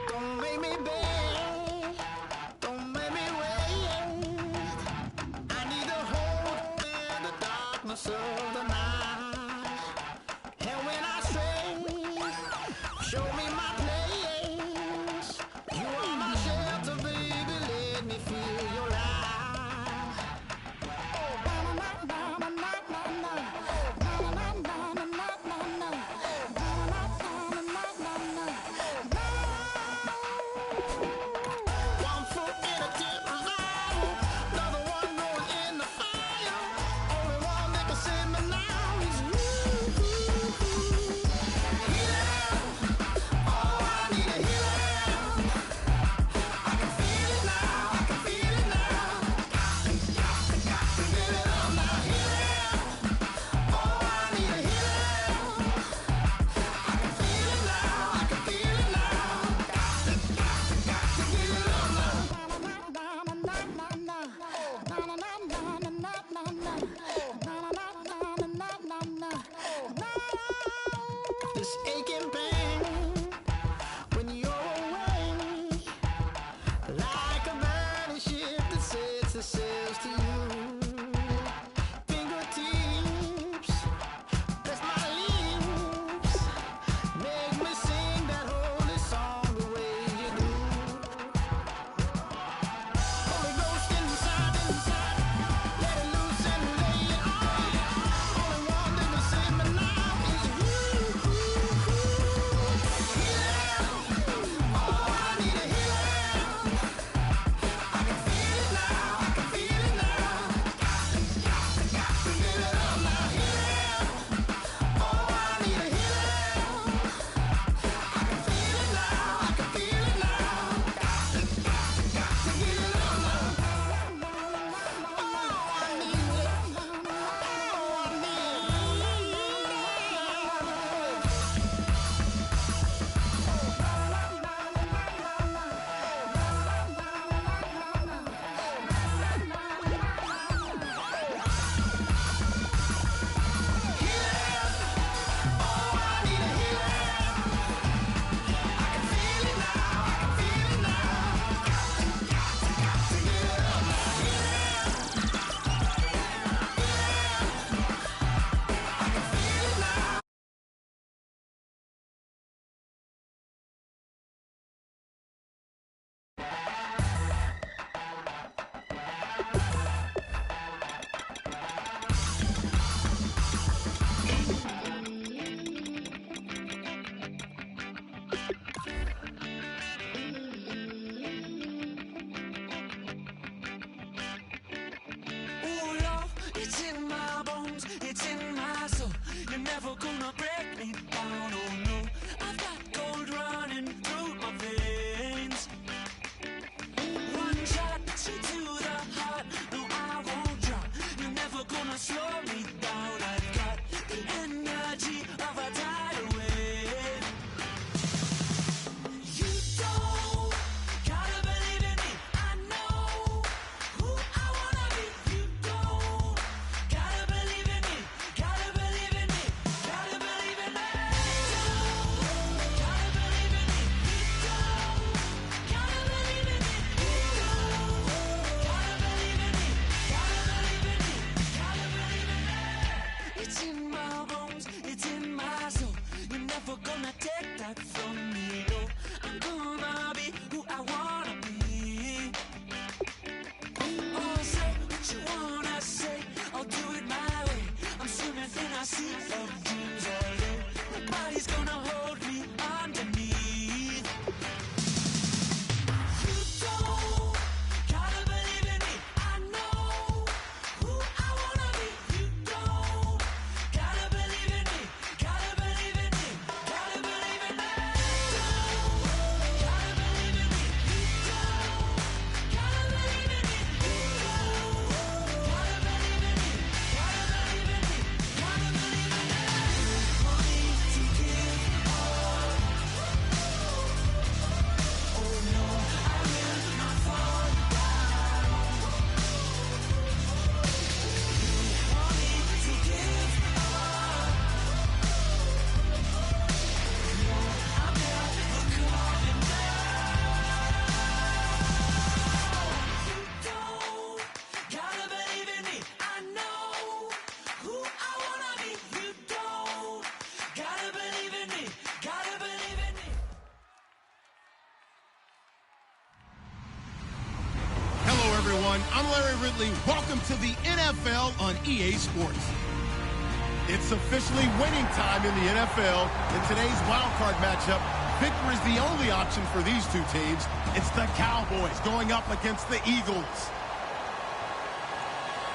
Don't make me beg, don't make me wait. I need to hold in the darkness of the night. And when I stray, show me my place. You are my shelter, baby, let me feel your light. everyone. I'm Larry Ridley. Welcome to the NFL on EA Sports. It's officially winning time in the NFL. In today's wild card matchup, victory is the only option for these two teams. It's the Cowboys going up against the Eagles.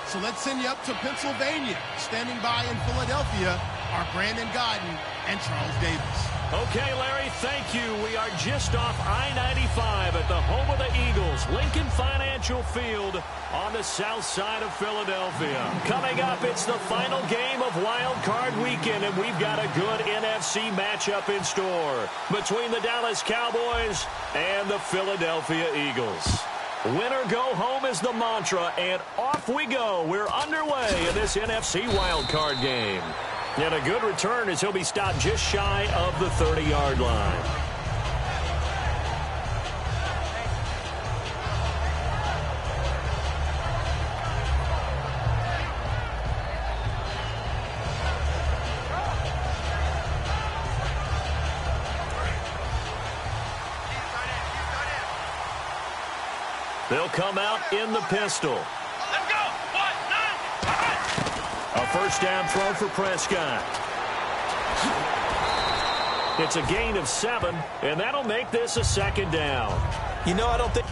So let's send you up to Pennsylvania. Standing by in Philadelphia are Brandon Gaudin and Charles Davis. Okay, Larry, thank you. We are just off I-95 at the home of the Eagles, Lincoln Financial Field on the south side of Philadelphia. Coming up, it's the final game of Wild Card Weekend, and we've got a good NFC matchup in store between the Dallas Cowboys and the Philadelphia Eagles. Win or go home is the mantra, and off we go. We're underway in this NFC Wild Card game. And a good return as he'll be stopped just shy of the 30-yard line. They'll come out in the pistol. Let's go. 1, 9, A first down throw for Prescott. It's a gain of 7, and that'll make this a second down. You know, I don't think...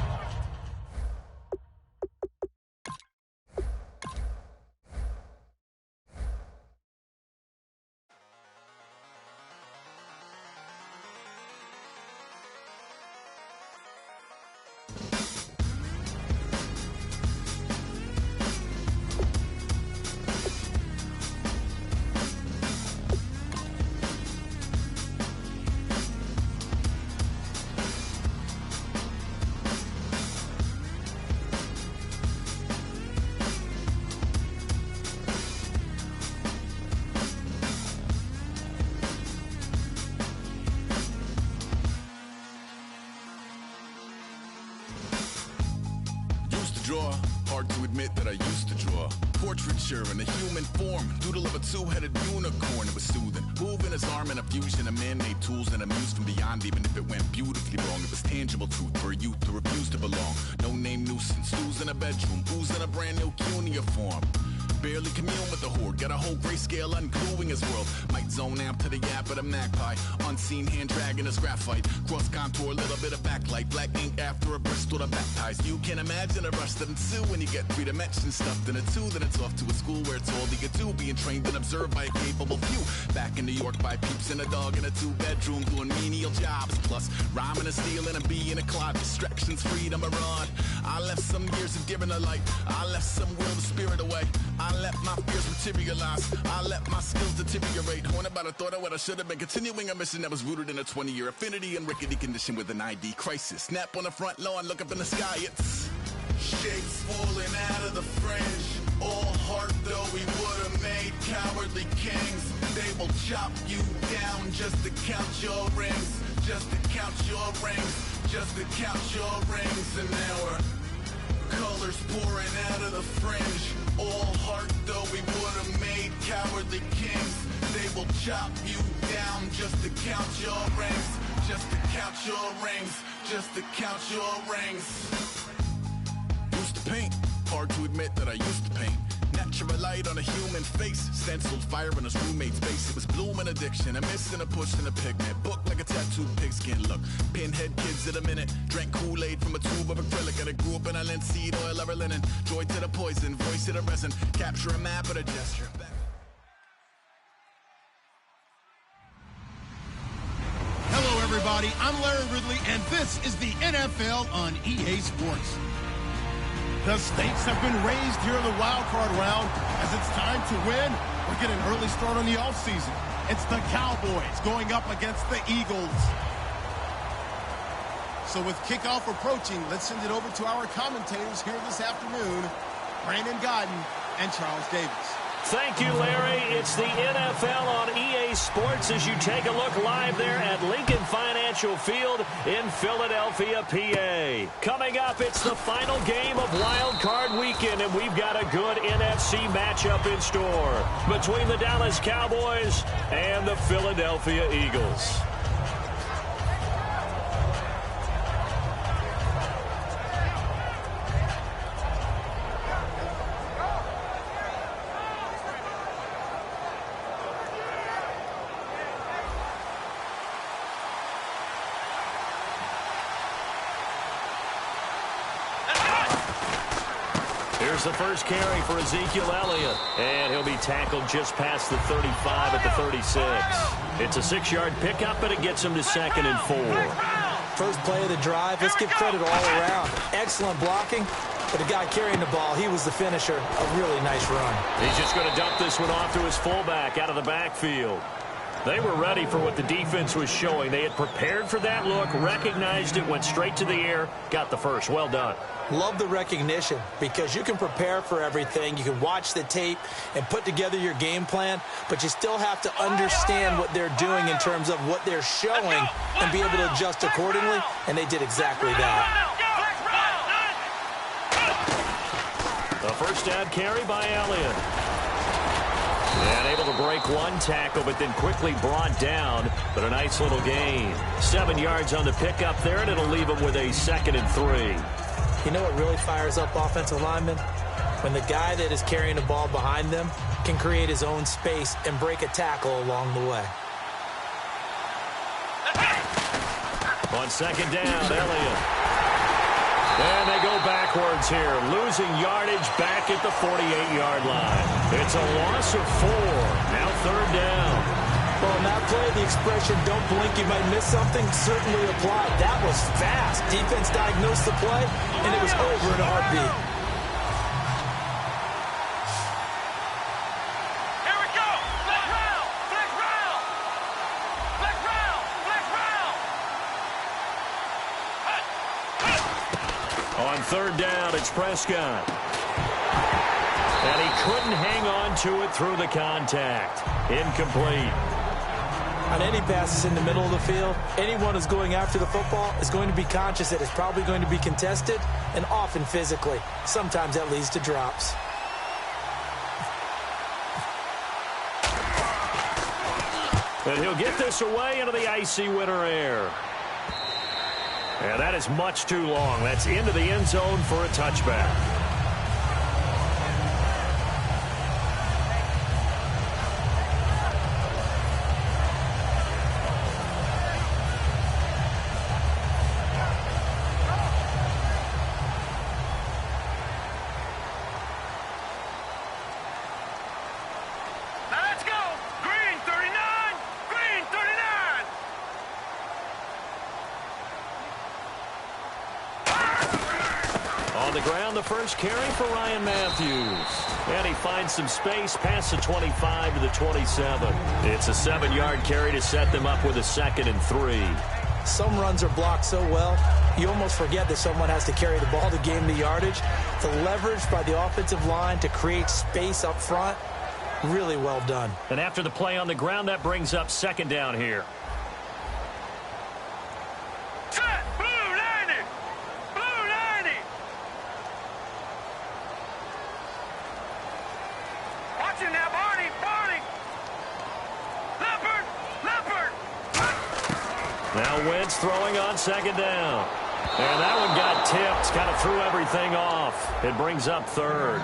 Hard to admit that I used to draw. Portraiture in a human form. Doodle of a two-headed unicorn. It was soothing. Moving his arm in a fusion of man-made tools and a muse from beyond. Even if it went beautifully wrong, it was tangible truth for a youth to refuse to belong. No-name nuisance. Stews in a bedroom. Oozing a brand new cuneiform. Barely commune with the horde. Got a whole grayscale ungluing his world. Might zone amp to the yap of the magpie. Unseen hand dragging his graphite. Cross contour, a little bit of backlight. Black ink after a Bristol to baptize. You can imagine a rush that ensue when you get 3 dimensions stuffed in a 2. Then it's off to a school where it's all you can do. Being trained and observed by a capable few. Back in New York by peeps and a dog in a 2-bedroom. Doing menial jobs. Plus rhyming and stealing and being a clod. Distractions, freedom, a rod. I left some years of giving a light. I left some will the spirit away. I let my fears materialize. I let my skills deteriorate. Haunted by the thought of what I should have been. Continuing a mission that was rooted in a 20-year affinity and rickety condition with an ID crisis. Snap on the front lawn, look up in the sky. It's shapes falling out of the fringe. All heart though we would have made cowardly kings. They will chop you down just to count your rings. Just to count your rings. Just to count your rings. And now we're colors pouring out of the fringe. All heart though we would have made cowardly kings. They will chop you down just to count your rings. Just to count your rings. Just to count your rings. Used to paint. Hard to admit that I used to paint. Natural light on a human face. Stenciled fire in his roommate's face. It was blooming addiction. A miss and a push and a pigment. Book like a tattooed pigskin look. Pinhead kids in a minute. Drank Kool-Aid from a tube of acrylic. And I grew up in a linseed oil of linen. Joy to the poison. Voice to the resin. Capture a map of a gesture. Hello, everybody. I'm Larry Ridley, and this is the NFL on EA Sports. The stakes have been raised here in the wild card round as it's time to win or get an early start on the offseason. It's the Cowboys going up against the Eagles. So with kickoff approaching, let's send it over to our commentators here this afternoon, Brandon Gaudin and Charles Davis. Thank you, Larry. It's the NFL on EA Sports as you take a look live there at Lincoln Financial Field in Philadelphia, PA. Coming up, it's the final game of Wild Card Weekend, and we've got a good NFC matchup in store between the Dallas Cowboys and the Philadelphia Eagles. Here's the first carry for Ezekiel Elliott. And he'll be tackled just past the 35 at the 36. It's a 6-yard pickup, but it gets him to 2nd and 4. First play of the drive. Let's give credit all around. Excellent blocking. But the guy carrying the ball, he was the finisher. A really nice run. He's just going to dump this one off to his fullback out of the backfield. They were ready for what the defense was showing. They had prepared for that look, recognized it, went straight to the air, got the first. Well done. Love the recognition because you can prepare for everything. You can watch the tape and put together your game plan, but you still have to understand what they're doing in terms of what they're showing and be able to adjust accordingly, and they did exactly that. The first down carry by Elliott. And able to break one tackle, but then quickly brought down. But a nice little gain. 7 yards on the pickup there, and it'll leave him with a 2nd and 3. You know what really fires up offensive linemen? When the guy that is carrying the ball behind them can create his own space and break a tackle along the way. On 2nd down, Elliott. And they go backwards here, losing yardage back at the 48-yard line. It's a loss of 4. Now 3rd down. Well, in that play, the expression, don't blink, you might miss something, certainly applied. That was fast. Defense diagnosed the play, and it was over in a heartbeat. Here we go. Flex round. Flex round. Flex round. Flex round. On 3rd down, it's Prescott. And he couldn't hang on to it through the contact. Incomplete. On any passes in the middle of the field, anyone who's going after the football is going to be conscious that it's probably going to be contested, and often physically. Sometimes that leads to drops. And he'll get this away into the icy winter air. And that is much too long. That's into the end zone for a touchback. Now let's go. Green 39. Green 39. On the ground, the first carry for Ryan Matthews. And he finds some space past the 25 to the 27. It's a 7-yard carry to set them up with a 2nd and 3. Some runs are blocked so well, you almost forget that someone has to carry the ball to gain the yardage. The leverage by the offensive line to create space up front, really well done. And after the play on the ground, that brings up 2nd down here. Set. Blue 90. Blue 90. Watch it now, Barney. Barney. Leopard. Leopard. Now Wentz throwing on 2nd down. And that one got tipped, kind of threw everything off. It brings up 3rd.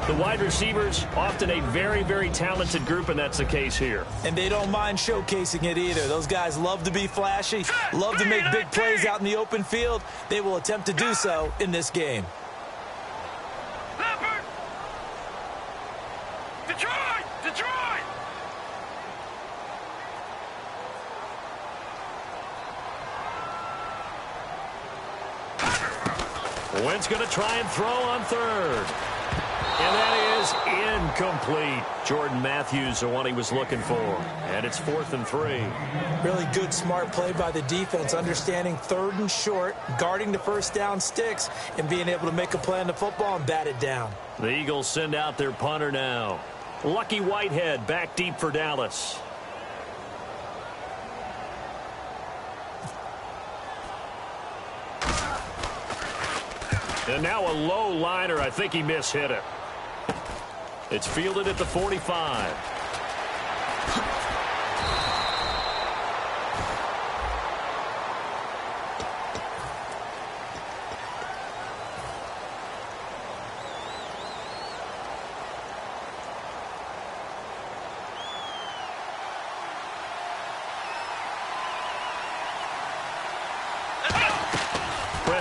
The wide receivers, often a very, very talented group, and that's the case here. And they don't mind showcasing it either. Those guys love to be flashy, love to make big plays out in the open field. They will attempt to do so in this game. Leopard. Detroit. Detroit. Wentz going to try and throw on 3rd. And that is incomplete. Jordan Matthews, the one he was looking for. And it's 4th and 3. Really good, smart play by the defense, understanding 3rd and short, guarding the first down sticks, and being able to make a play on the football and bat it down. The Eagles send out their punter now. Lucky Whitehead back deep for Dallas. And now a low liner. I think he mishit it. It's fielded at the 45.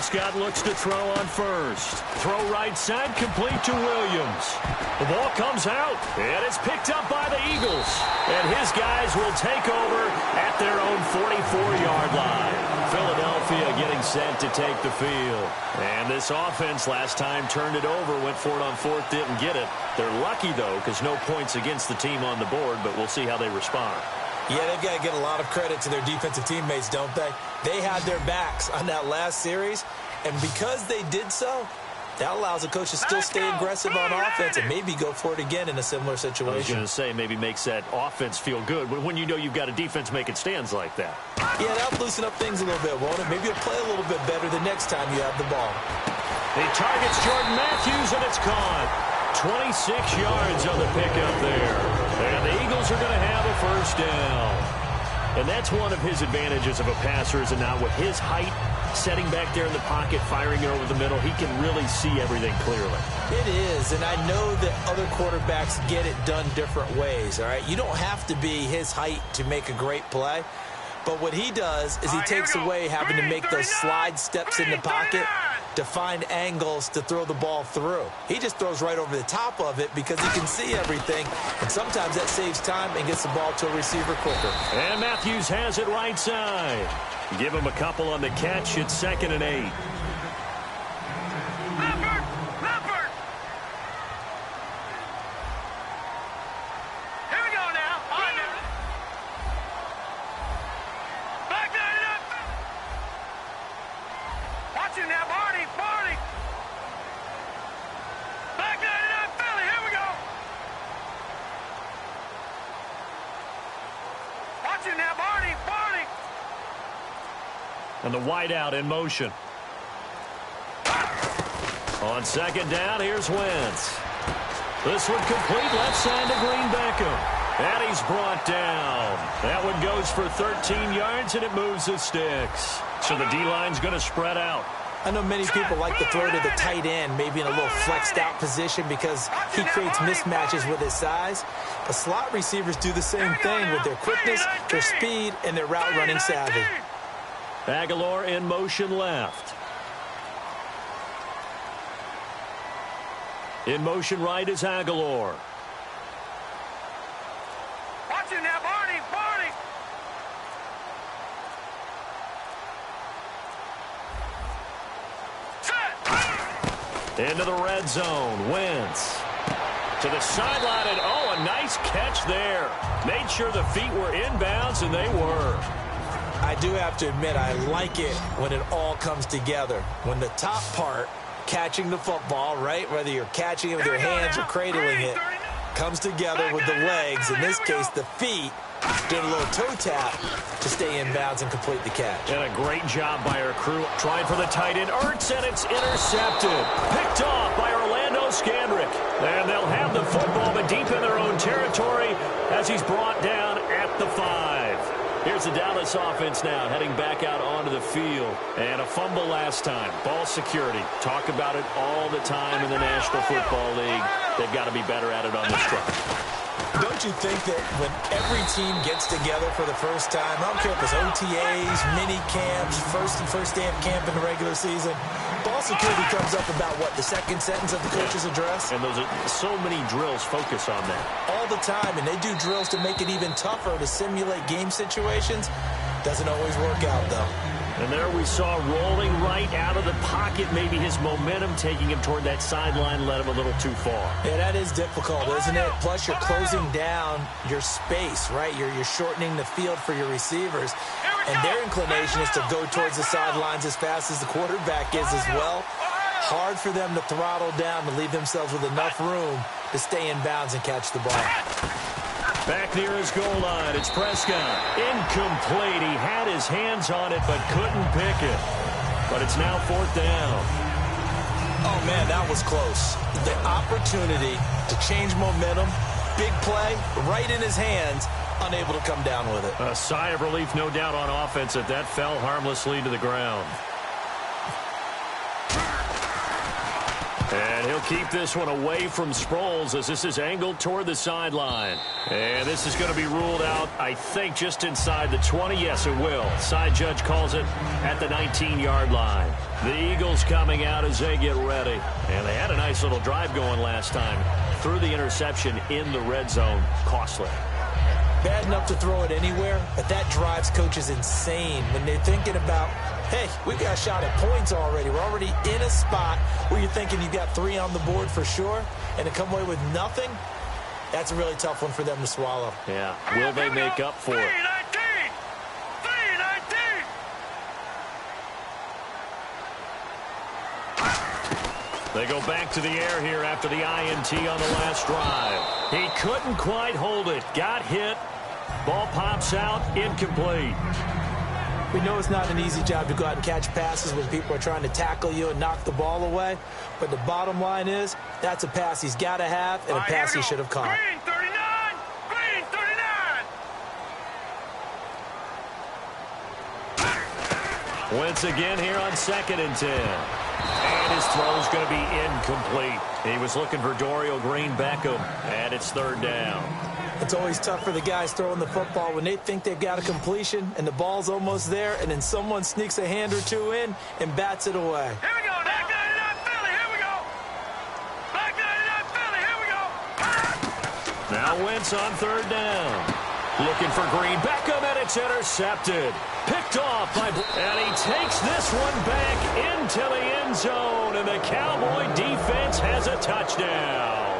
Prescott looks to throw on first. Throw right side, complete to Williams. The ball comes out, and it's picked up by the Eagles. And his guys will take over at their own 44-yard line. Philadelphia getting set to take the field. And this offense last time turned it over, went for it on fourth, didn't get it. They're lucky, though, because no points against the team on the board, but we'll see how they respond. Yeah, they've got to get a lot of credit to their defensive teammates, don't they? They had their backs on that last series, and because they did so, that allows the coach to still stay aggressive on offense and maybe go for it again in a similar situation. I was going to say, maybe makes that offense feel good when you know you've got a defense making stands like that. Yeah, that'll loosen up things a little bit, won't it? Maybe you'll play a little bit better the next time you have the ball. He targets Jordan Matthews, and it's caught. 26 yards on the pickup there. And the Eagles are going to have a first down. And that's one of his advantages of a passer, is now with his height, setting back there in the pocket, firing it over the middle, he can really see everything clearly. It is, and I know that other quarterbacks get it done different ways, all right? You don't have to be his height to make a great play. But what he does is he takes away having to make those slide steps in the pocket to find angles to throw the ball through. He just throws right over the top of it because he can see everything, and sometimes that saves time and gets the ball to a receiver quicker. And Matthews has it right side. Give him a couple on the catch. It's 2nd and 8. And the wideout in motion. On 2nd down, here's Wentz. This one complete, left side to Green Beckham. And he's brought down. That one goes for 13 yards, and it moves the sticks. So the D-line's going to spread out. I know many people like to throw to the tight end, maybe in a little flexed out position because he creates mismatches with his size. But slot receivers do the same thing with their quickness, their speed, and their route running savvy. Aguilar in motion left. In motion right is Aguilar. Watch it now, Barney, Barney. Into the red zone. Wentz to the sideline, and oh, a nice catch there. Made sure the feet were inbounds, and they were. I do have to admit, I like it when it all comes together. When the top part, catching the football, right, whether you're catching it with your hands or cradling it, comes together with the legs, in this case the feet, doing a little toe tap to stay in bounds and complete the catch. And a great job by our crew. Trying for the tight end, Ertz, and it's intercepted. Picked off by Orlando Scandrick. And they'll have the football, but deep in their own territory as he's brought down at the 5. Here's the Dallas offense now, heading back out onto the field. And a fumble last time. Ball security. Talk about it all the time in the National Football League. They've got to be better at it on this drive. Don't you think that when every team gets together for the first time, I don't care if it's OTAs, mini camps, first day of camp in the regular season, ball security comes up about, what, the second sentence of the coach's address? And those are so many drills focus on that. All the time, and they do drills to make it even tougher to simulate game situations. Doesn't always work out, though. And there we saw rolling right out of the pocket. Maybe his momentum taking him toward that sideline led him a little too far. Yeah, that is difficult, isn't it? Plus, you're closing down your space, right? You're shortening the field for your receivers. And their inclination is to go towards the sidelines as fast as the quarterback is as well. Hard for them to throttle down to leave themselves with enough room to stay in bounds and catch the ball. Back near his goal line, it's Prescott. Incomplete. He had his hands on it, but couldn't pick it. But it's now 4th down. Oh, man, that was close. The opportunity to change momentum, big play, right in his hands, unable to come down with it. A sigh of relief, no doubt, on offense that fell harmlessly to the ground. And he'll They'll keep this one away from Sproles as this is angled toward the sideline. And this is going to be ruled out, I think, just inside the 20. Yes, it will. Side judge calls it at the 19-yard line. The Eagles coming out as they get ready. And they had a nice little drive going last time. Threw the interception in the red zone. Costly. Bad enough to throw it anywhere, but that drives coaches insane when they're thinking about, hey, we got a shot at points already. We're already in a spot where you're thinking you've got 3 on the board for sure, and to come away with nothing, that's a really tough one for them to swallow. Yeah. Will they make up for it? 3-19. They go back to the air here after the INT on the last drive. He couldn't quite hold it. Got hit. Ball pops out. Incomplete. We know it's not an easy job to go out and catch passes when people are trying to tackle you and knock the ball away. But the bottom line is, that's a pass he's got to have and a pass he should have caught. Green 39! Green 39! Wentz again here on 2nd and 10. And his throw is going to be incomplete. He was looking for Dorial Green-Beckham, and it's 3rd down. It's always tough for the guys throwing the football when they think they've got a completion and the ball's almost there, and then someone sneaks a hand or two in and bats it away. Here we go, Back 99 Philly, here we go. Back 99 Philly, here we go. Now Wentz on 3rd down. Looking for Green-Beckham, and it's intercepted. Picked off by... And he takes this one back into the end zone, and the Cowboy defense has a touchdown.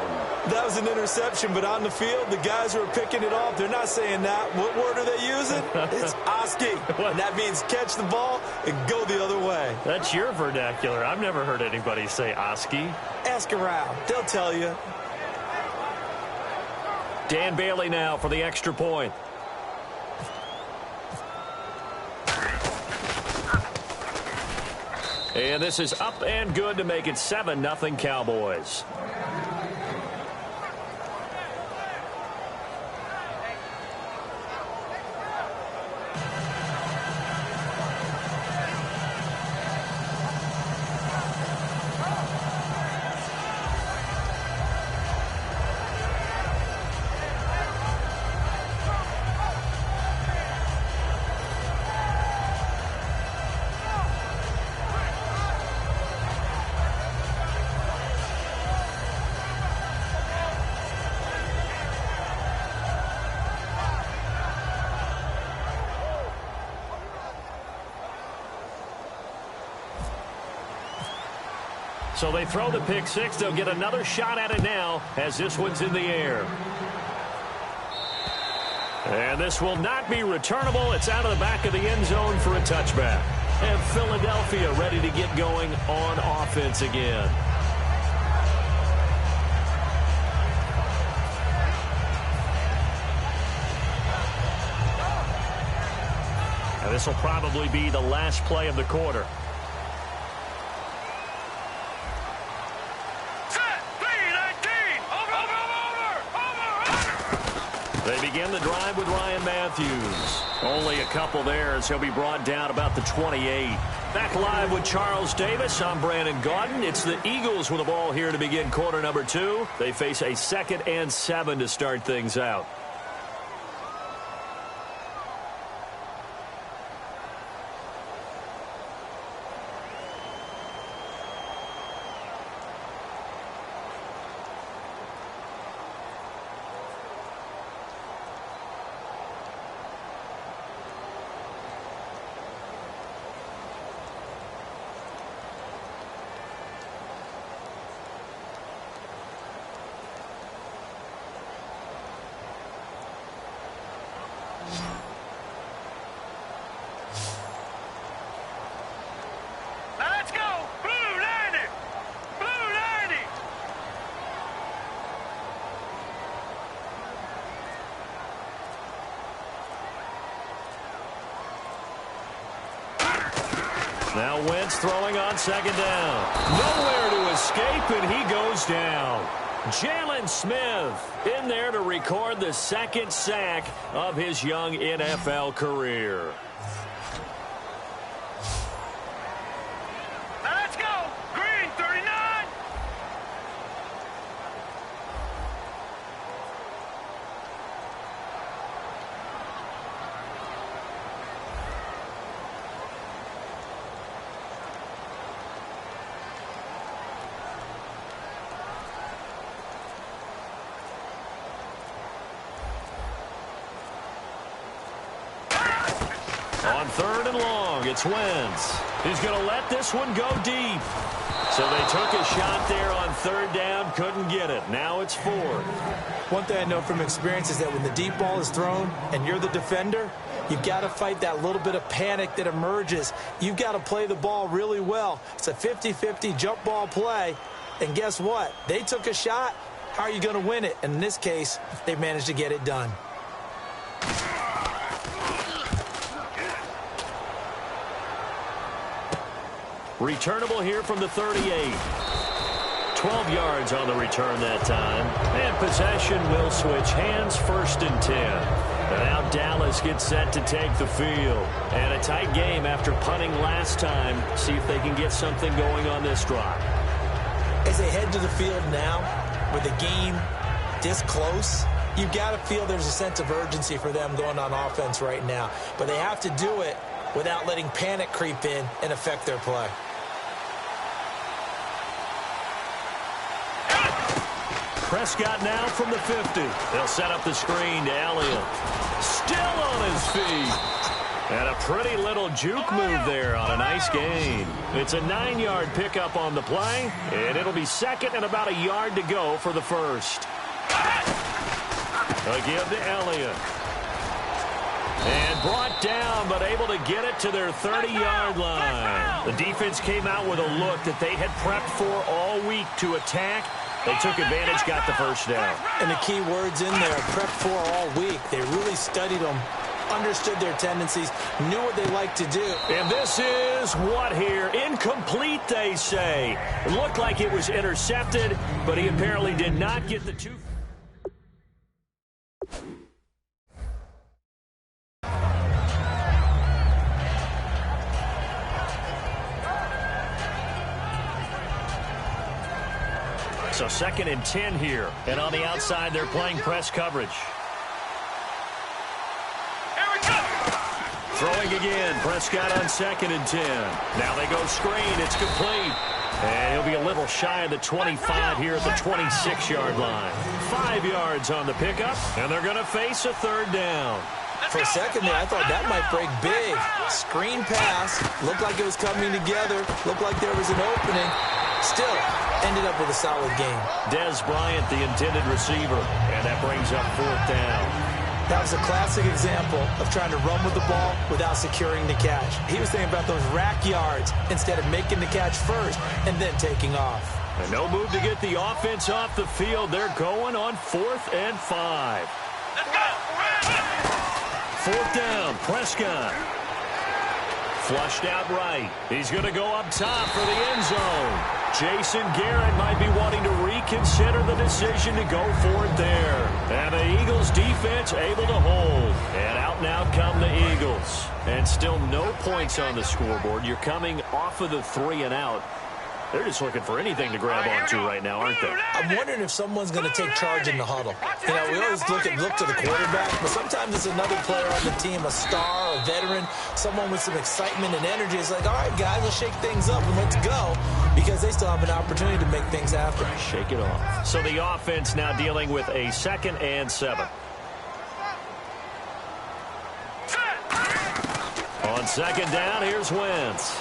That was an interception, but on the field, the guys who are picking it off, they're not saying that. What word are they using? It's Oski. And that means catch the ball and go the other way. That's your vernacular. I've never heard anybody say Oski. Ask around. They'll tell you. Dan Bailey now for the extra point. And this is up and good to make it 7-0 Cowboys. So they throw the pick six. They'll get another shot at it now as this one's in the air. And this will not be returnable. It's out of the back of the end zone for a touchback. And Philadelphia ready to get going on offense again. And this will probably be the last play of the quarter. They begin the drive with Ryan Matthews. Only a couple there as he'll be brought down about the 28. Back live with Charles Davis. I'm Brandon Gaudin. It's the Eagles with the ball here to begin quarter number 2. They face a 2nd and 7 to start things out. Let's go! Blue 90! Blue 90! Now Wentz throwing on 2nd down. Nowhere to escape, and he goes down. Jalen Smith in there to record the 2nd sack of his young NFL career. Let's go! Green 39! On 3rd and long, it's Wentz. He's going to let this one go deep. So they took a shot there on 3rd down, couldn't get it. Now it's 4th. One thing I know from experience is that when the deep ball is thrown and you're the defender, you've got to fight that little bit of panic that emerges. You've got to play the ball really well. It's a 50-50 jump ball play. And guess what? They took a shot. How are you going to win it? And in this case, they managed to get it done. Returnable here from the 38. 12 yards on the return that time. And possession will switch hands, 1st and 10. And now Dallas gets set to take the field. And a tight game after punting last time. See if they can get something going on this drive. As they head to the field now, with the game this close, you've got to feel there's a sense of urgency for them going on offense right now. But they have to do it without letting panic creep in and affect their play. Prescott now from the 50. They'll set up the screen to Elliott. Still on his feet. And a pretty little juke move there on a nice gain. It's a 9-yard pickup on the play, and it'll be 2nd and about a yard to go for the 1st. A give to Elliott. And brought down, but able to get it to their 30-yard line. The defense came out with a look that they had prepped for all week to attack. They took advantage, got the 1st down. And the key words in there, prepped for all week. They really studied them, understood their tendencies, knew what they like to do. And this is what here? Incomplete, they say. It looked like it was intercepted, but he apparently did not get the 2. So 2nd and 10 here. And on the outside, they're playing press coverage. Throwing again. Prescott on 2nd and 10. Now they go screen. It's complete. And he'll be a little shy of the 25 here at the 26-yard line. 5 yards on the pickup, and they're going to face a 3rd down. For a second there, I thought that might break big. Screen pass. Looked like it was coming together. Looked like there was an opening. Still, ended up with a solid game. Des Bryant, the intended receiver, and that brings up 4th down. That was a classic example of trying to run with the ball without securing the catch. He was thinking about those rack yards instead of making the catch first and then taking off. And no move to get the offense off the field. They're going on 4th and 5. 4th down, Prescott. Flushed out right. He's going to go up top for the end zone. Jason Garrett might be wanting to reconsider the decision to go for it there. And the Eagles defense able to hold. And out now come the Eagles. And still no points on the scoreboard. You're coming off of the 3 and out. They're just looking for anything to grab onto right now, aren't they? I'm wondering if someone's going to take charge in the huddle. You know, we always look to the quarterback, but sometimes it's another player on the team, a star, a veteran, someone with some excitement and energy. It's like, all right, guys, let's shake things up and let's go, because they still have an opportunity to make things happen. Shake it off. So the offense now dealing with a 2nd and 7. On 2nd down, here's Wentz.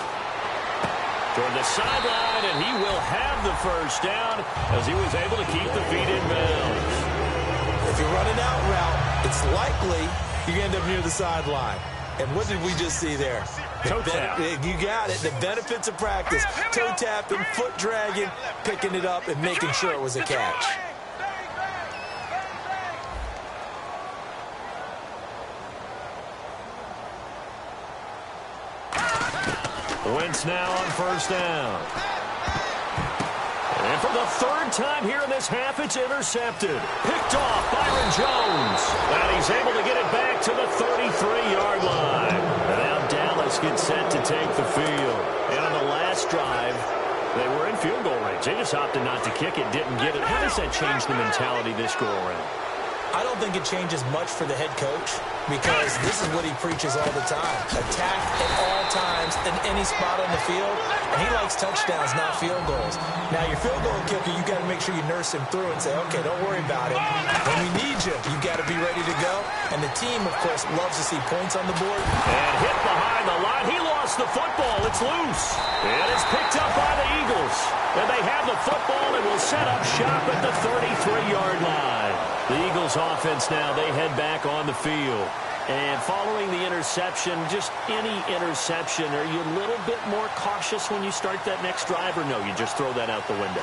Toward the sideline, and he will have the 1st down as he was able to keep the feet in bounds. If you run an out route, it's likely you end up near the sideline. And what did we just see there? Toe tap. You got it. The benefits of practice. Toe tapping, foot dragging, picking it up, and making sure it was a catch. Wentz now on 1st down. And for the 3rd time here in this half, it's intercepted. Picked off Byron Jones. And he's able to get it back to the 33-yard line. And now Dallas gets set to take the field. And on the last drive, they were in field goal range. They just opted not to kick it, didn't get it. How does that change the mentality this go around? I don't think it changes much for the head coach because this is what he preaches all the time. Attack at all times in any spot on the field, and he likes touchdowns, not field goals. Now, your field goal kicker, you got to make sure you nurse him through and say, okay, don't worry about it. When we need you, you got to be ready to go. And the team, of course, loves to see points on the board. And hit behind the line. He lost the football. It's loose. And it's picked up by the Eagles. And they have the football and will set up shop at the 33-yard line. The Eagles offense now, they head back on the field. And following the interception, just any interception, are you a little bit more cautious when you start that next drive, or no, you just throw that out the window?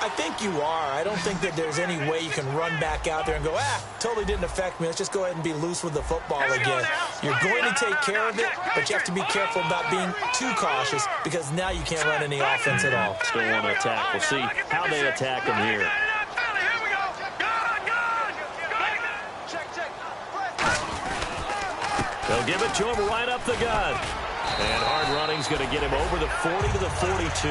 I think you are. I don't think that there's any way you can run back out there and go, totally didn't affect me. Let's just go ahead and be loose with the football again. You're going to take care of it, but you have to be careful about being too cautious because now you can't run any offense at all. Still want to attack. We'll see how they attack them here. They'll give it to him right up the gut. And hard running's going to get him over the 40 to the 42.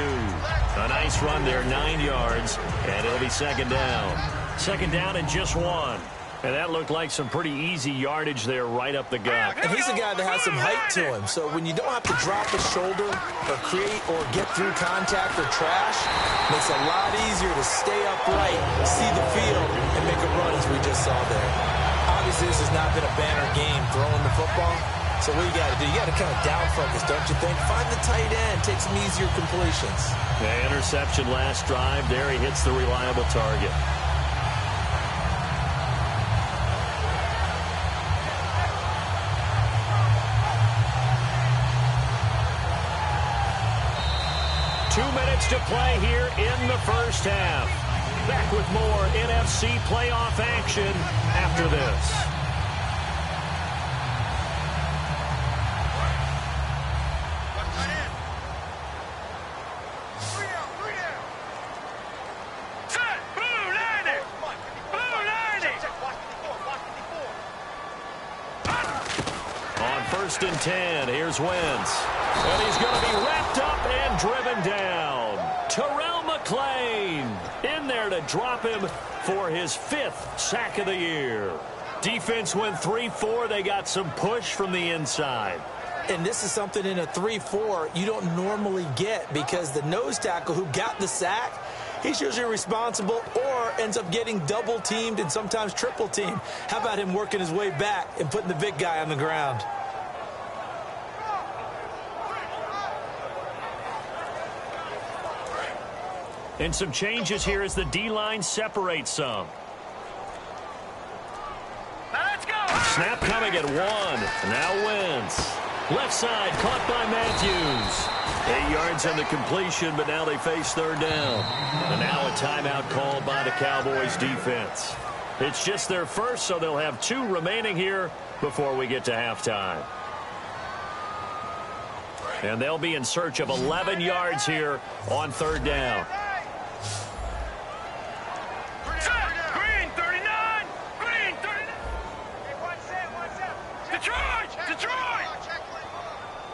A nice run there, 9 yards, and it'll be second down. Second down and just 1. And that looked like some pretty easy yardage there right up the gut. And he's a guy that has some height to him. So when you don't have to drop a shoulder or create or get through contact or trash, it makes it a lot easier to stay upright, see the field, and make a run as we just saw there. Obviously, this has not been a banner game throwing the football. So what you got to do, you got to kind of down focus, don't you think? Find the tight end, take some easier completions. Yeah, interception last drive. There he hits the reliable target. Two minutes to play here in the first half. Back with more NFC playoff action after this. First and 10. Here's Wentz. And he's going to be wrapped up and driven down. Terrell McClain in there to drop him for his 5th sack of the year. Defense went 3-4. They got some push from the inside. And this is something in a 3-4 you don't normally get because the nose tackle who got the sack, he's usually responsible or ends up getting double-teamed and sometimes triple-teamed. How about him working his way back and putting the big guy on the ground? And some changes here as the D-line separates some. Let's go! Snap coming at 1. Now Wentz. Left side caught by Matthews. 8 yards on the completion, but now they face third down. And now a timeout called by the Cowboys defense. It's just their first, so they'll have 2 remaining here before we get to halftime. And they'll be in search of 11 yards here on third down. Green 39! Green 39! Detroit!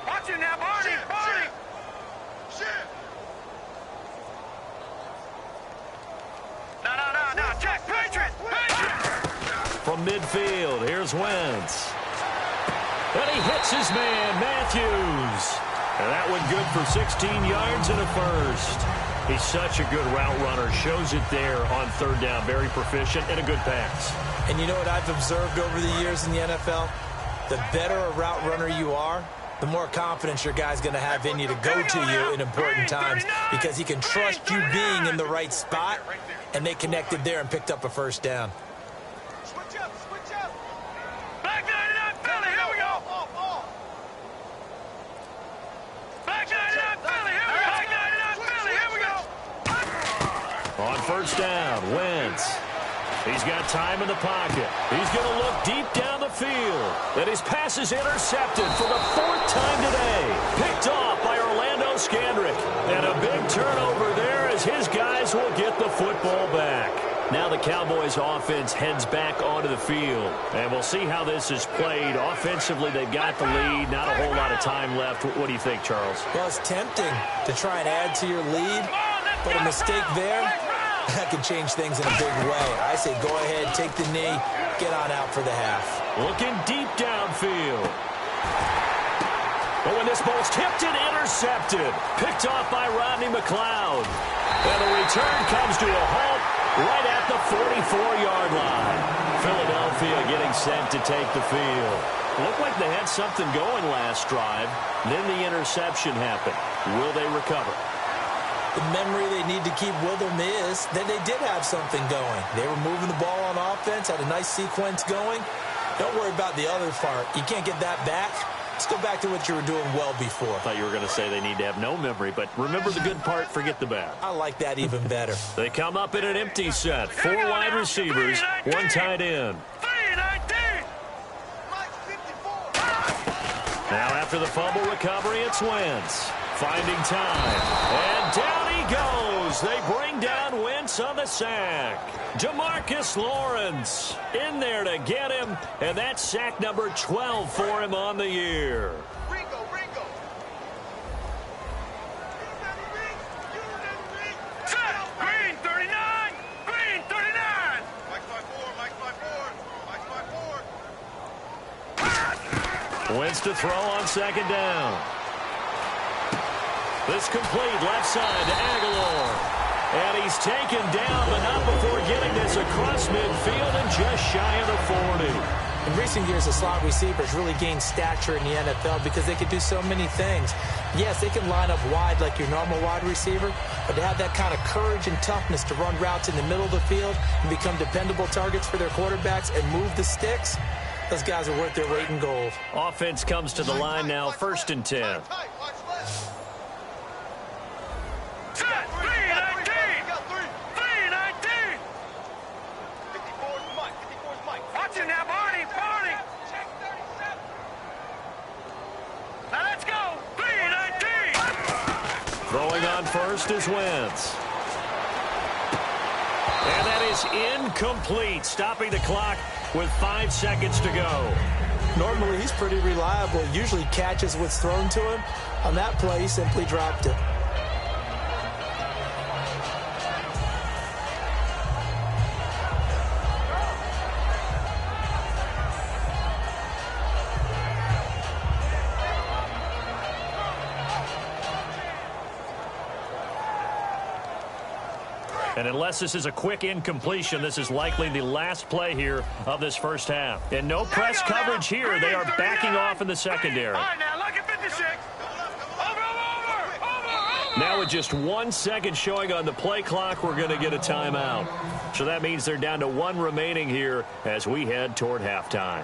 Watch it now, Barney! No, Jack, Patriot! From midfield, here's Wentz. And he hits his man, Matthews. And that one good for 16 yards and a first. He's such a good route runner. Shows it there on third down. Very proficient and a good pass. And you know what I've observed over the years in the NFL? The better a route runner you are, the more confidence your guy's going to have in you to go to you in important times because he can trust you being in the right spot, and they connected there and picked up a first down. Switch up! Black 99 Philly, here we go! Black 99 Philly, here we go! On first down, Wentz. He's got time in the pocket. He's going to look deep down the field. And his pass is intercepted for the 4th time today. Picked off by Orlando Scandrick. And a big turnover there as his guys will get the football back. Now the Cowboys offense heads back onto the field. And we'll see how this is played. Offensively, they've got the lead. Not a whole lot of time left. What do you think, Charles? Well, it's tempting to try and add to your lead, but a mistake there, That can change things in a big way. I say go ahead, take the knee, get on out for the half. Looking deep downfield. But when this ball's tipped and intercepted, picked off by Rodney McLeod. And the return comes to a halt right at the 44-yard line. Philadelphia getting set to take the field. Looked like they had something going last drive. Then the interception happened. Will they recover? The memory they need to keep with them is that they did have something going. They were moving the ball on offense, had a nice sequence going. Don't worry about the other part. You can't get that back. Let's go back to what you were doing well before. I thought you were going to say they need to have no memory, but remember the good part, forget the bad. I like that even better. They come up in an empty set. 4 wide receivers, 1 tight end. Now after the fumble recovery, it's Wentz. Finding time. And down he goes. They bring down Wentz on the sack. Demarcus Lawrence in there to get him. And that's sack number 12 for him on the year. Ringo. Green 39. Green 39. Mike's by 4. Wentz to throw on second down. This complete left side to Aguilar. And he's taken down, but not before getting this across midfield and just shy of the 40. In recent years, the slot receivers really gained stature in the NFL because they could do so many things. Yes, they can line up wide like your normal wide receiver, but to have that kind of courage and toughness to run routes in the middle of the field and become dependable targets for their quarterbacks and move the sticks, those guys are worth their weight in gold. Offense comes to the line now, 1st and 10. Throwing on first is Wentz. And that is incomplete, stopping the clock with 5 seconds to go. Normally, he's pretty reliable. Usually catches what's thrown to him. On that play, he simply dropped it. And unless this is a quick incompletion, this is likely the last play here of this first half. And no press coverage here. They are backing off in the secondary. All right, now look at 56. Over. Now with just 1 second showing on the play clock, we're going to get a timeout. So that means they're down to 1 remaining here as we head toward halftime.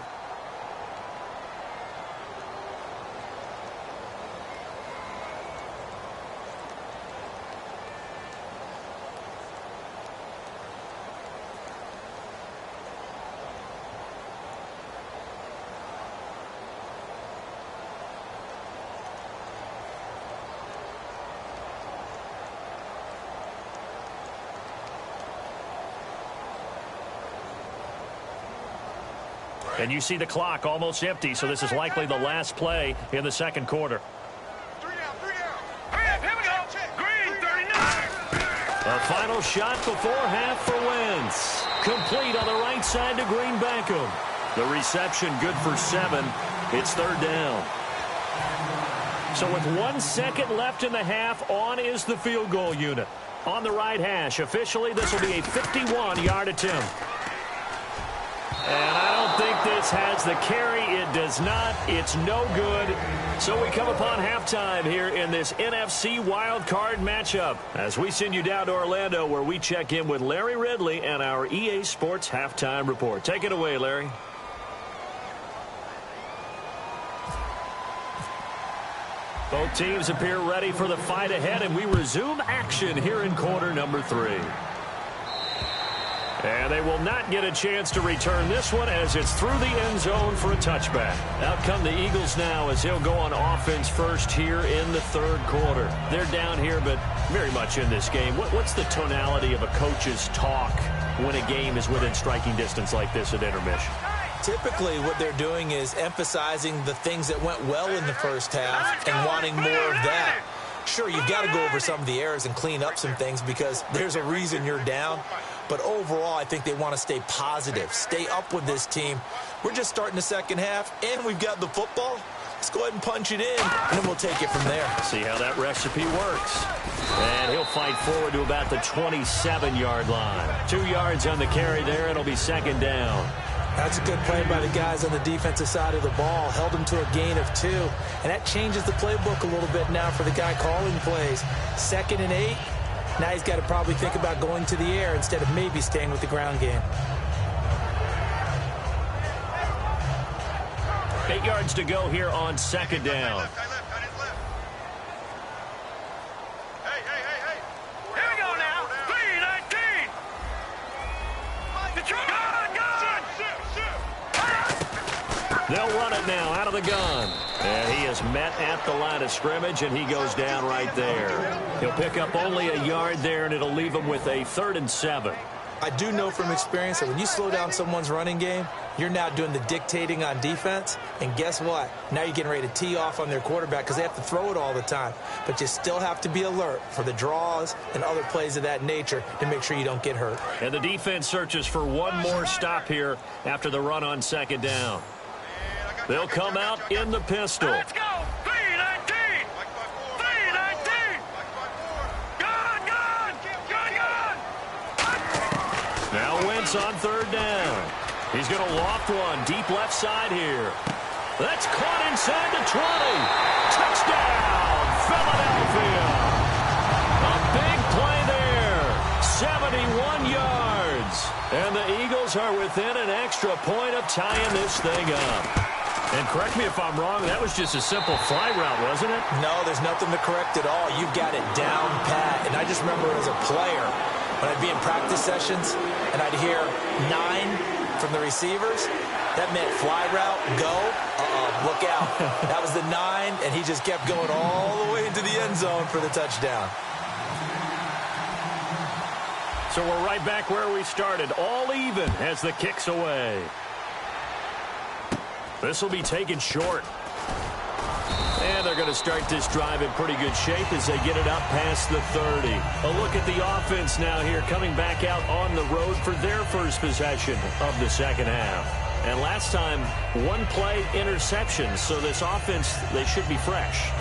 And you see the clock almost empty, so this is likely the last play in the second quarter. 3 down. Here we go. Green 39. A final shot before half for Wentz. Complete on the right side to Green Bankham. The reception good for 7. It's 3rd down. So with 1 second left in the half, on is the field goal unit. On the right hash, officially this will be a 51-yard attempt. And I don't think this has the carry. It does not. It's no good. So we come upon halftime here in this NFC wildcard matchup as we send you down to Orlando where we check in with Larry Ridley and our EA Sports Halftime Report. Take it away, Larry. Both teams appear ready for the fight ahead, and we resume action here in quarter number 3. And they will not get a chance to return this one as it's through the end zone for a touchback. Out come the Eagles now as he'll go on offense first here in the 3rd quarter. They're down here, but very much in this game. What's the tonality of a coach's talk when a game is within striking distance like this at intermission? Typically, what they're doing is emphasizing the things that went well in the first half and wanting more of that. Sure, you've got to go over some of the errors and clean up some things because there's a reason you're down. But overall, I think they want to stay positive, stay up with this team. We're just starting the second half, and we've got the football. Let's go ahead and punch it in, and then we'll take it from there. See how that recipe works. And he'll fight forward to about the 27-yard line. 2 yards on the carry there. It'll be second down. That's a good play by the guys on the defensive side of the ball. Held them to a gain of 2. And that changes the playbook a little bit now for the guy calling plays. 2nd and 8. Now he's got to probably think about going to the air instead of maybe staying with the ground game. 8 yards to go here on second down. They'll run it now out of the gun. And he is met at the line of scrimmage, and he goes down right there. He'll pick up only a yard there, and it'll leave him with a 3rd and 7. I do know from experience that when you slow down someone's running game, you're now doing the dictating on defense. And guess what? Now you're getting ready to tee off on their quarterback because they have to throw it all the time. But you still have to be alert for the draws and other plays of that nature to make sure you don't get hurt. And the defense searches for one more stop here after the run on second down. They'll come out in the pistol. Let's go! 3-19! 3-19! Good! Now Wentz on third down. He's going to loft one deep left side here. That's caught inside the 20. Touchdown, Philadelphia. A big play there. 71 yards. And the Eagles are within an extra point of tying this thing up. And correct me if I'm wrong, that was just a simple fly route, wasn't it? No, there's nothing to correct at all. You've got it down pat. And I just remember as a player, when I'd be in practice sessions and I'd hear 9 from the receivers, that meant fly route, go, look out. That was the 9, and he just kept going all the way into the end zone for the touchdown. So we're right back where we started, all even as the kick's away. This will be taken short. And they're going to start this drive in pretty good shape as they get it up past the 30. A look at the offense now here coming back out on the road for their first possession of the second half. And last time, 1 play interception, so this offense, they should be fresh.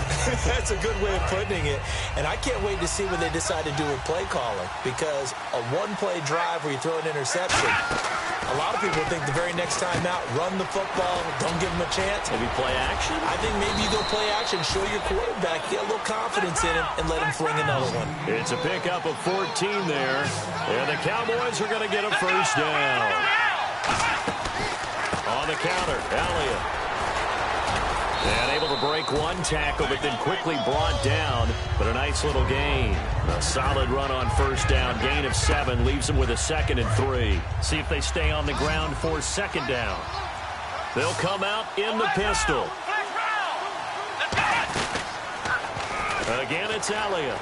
That's a good way of putting it. And I can't wait to see what they decide to do with play calling, because a 1-play drive where you throw an interception, a lot of people think the very next time out, run the football, don't give them a chance. Maybe play action? I think maybe you go play action, show your quarterback, get a little confidence in him, and let him fling another one. It's a pickup of 14 there. And the Cowboys are going to get a first down. On the counter, Elliott. And able to break 1 tackle, but then quickly brought down. But a nice little gain. A solid run on first down. Gain of 7 leaves them with a 2nd and 3. See if they stay on the ground for second down. They'll come out in the pistol. Again, it's Elliott.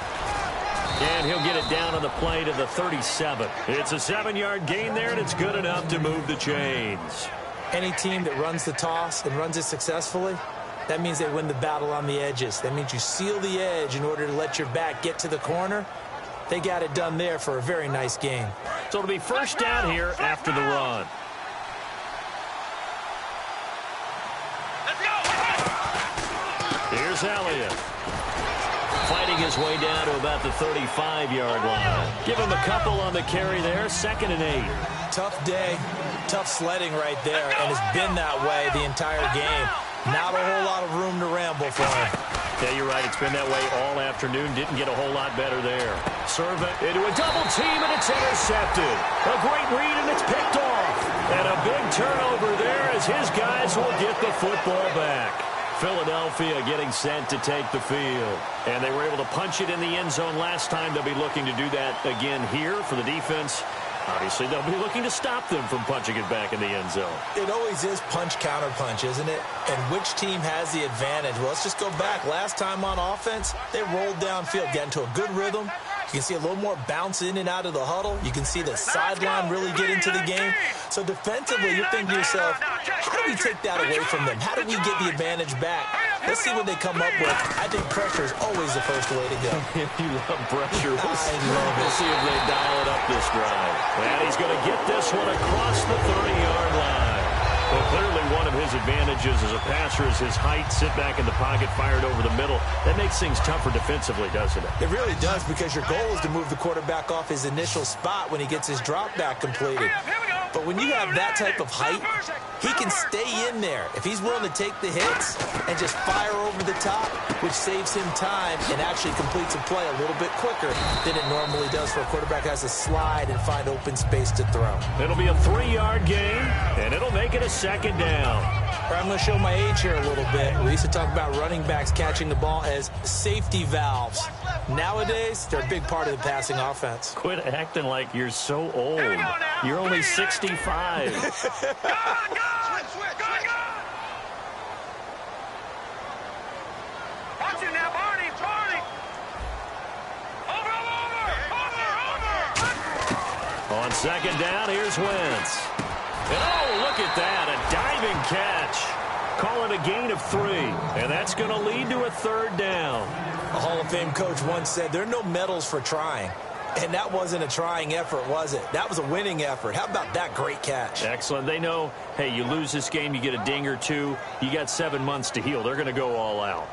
And he'll get it down on the play to the 37. It's a 7-yard gain there, and it's good enough to move the chains. Any team that runs the toss and runs it successfully, that means they win the battle on the edges. That means you seal the edge in order to let your back get to the corner. They got it done there for a very nice game. So it'll be first down here after the run. Here's Elliott. Fighting his way down to about the 35-yard line. Give him a couple on the carry there. 2nd and 8. Tough day, tough sledding right there, and it's been that way the entire game. Not a whole lot of room to ramble for him. Yeah, you're right. It's been that way all afternoon. Didn't get a whole lot better there. Serve it into a double team, and it's intercepted. A great read, and it's picked off. And a big turnover there as his guys will get the football back. Philadelphia getting sent to take the field. And they were able to punch it in the end zone last time. They'll be looking to do that again here for the defense. Obviously, they'll be looking to stop them from punching it back in the end zone. It always is punch-counter-punch, isn't it? And which team has the advantage? Well, let's just go back. Last time on offense, they rolled downfield, got into a good rhythm. You can see a little more bounce in and out of the huddle. You can see the sideline really get into the game. So defensively, you're thinking to yourself, how do we take that away from them? How do we get the advantage back? Let's see what they come up with. I think pressure is always the first way to go. You love pressure. I love it. We'll see if they dial it up this drive. And he's going to get this one across the 30-yard line. Well, clearly one of his advantages as a passer is his height. Sit back in the pocket, fired over the middle. That makes things tougher defensively, doesn't it? It really does, because your goal is to move the quarterback off his initial spot when he gets his drop back completed. But when you have that type of height, he can stay in there if he's willing to take the hits and just fire over the top, which saves him time and actually completes a play a little bit quicker than it normally does for a quarterback who has to slide and find open space to throw. It'll be a 3-yard gain, and it'll make it a second down. I'm going to show my age here a little bit. We used to talk about running backs catching the ball as safety valves. Nowadays, they're a big part of the passing offense. Quit acting like you're so old. You're only 65. Watch it now, Barney. Over. On second down, here's Wentz. And oh, look at that, a diving catch. Call it a gain of 3, and that's going to lead to a 3rd down. A Hall of Fame coach once said, there are no medals for trying. And that wasn't a trying effort, was it? That was a winning effort. How about that great catch? Excellent. They know, hey, you lose this game, you get a ding or 2. You got 7 months to heal. They're going to go all out.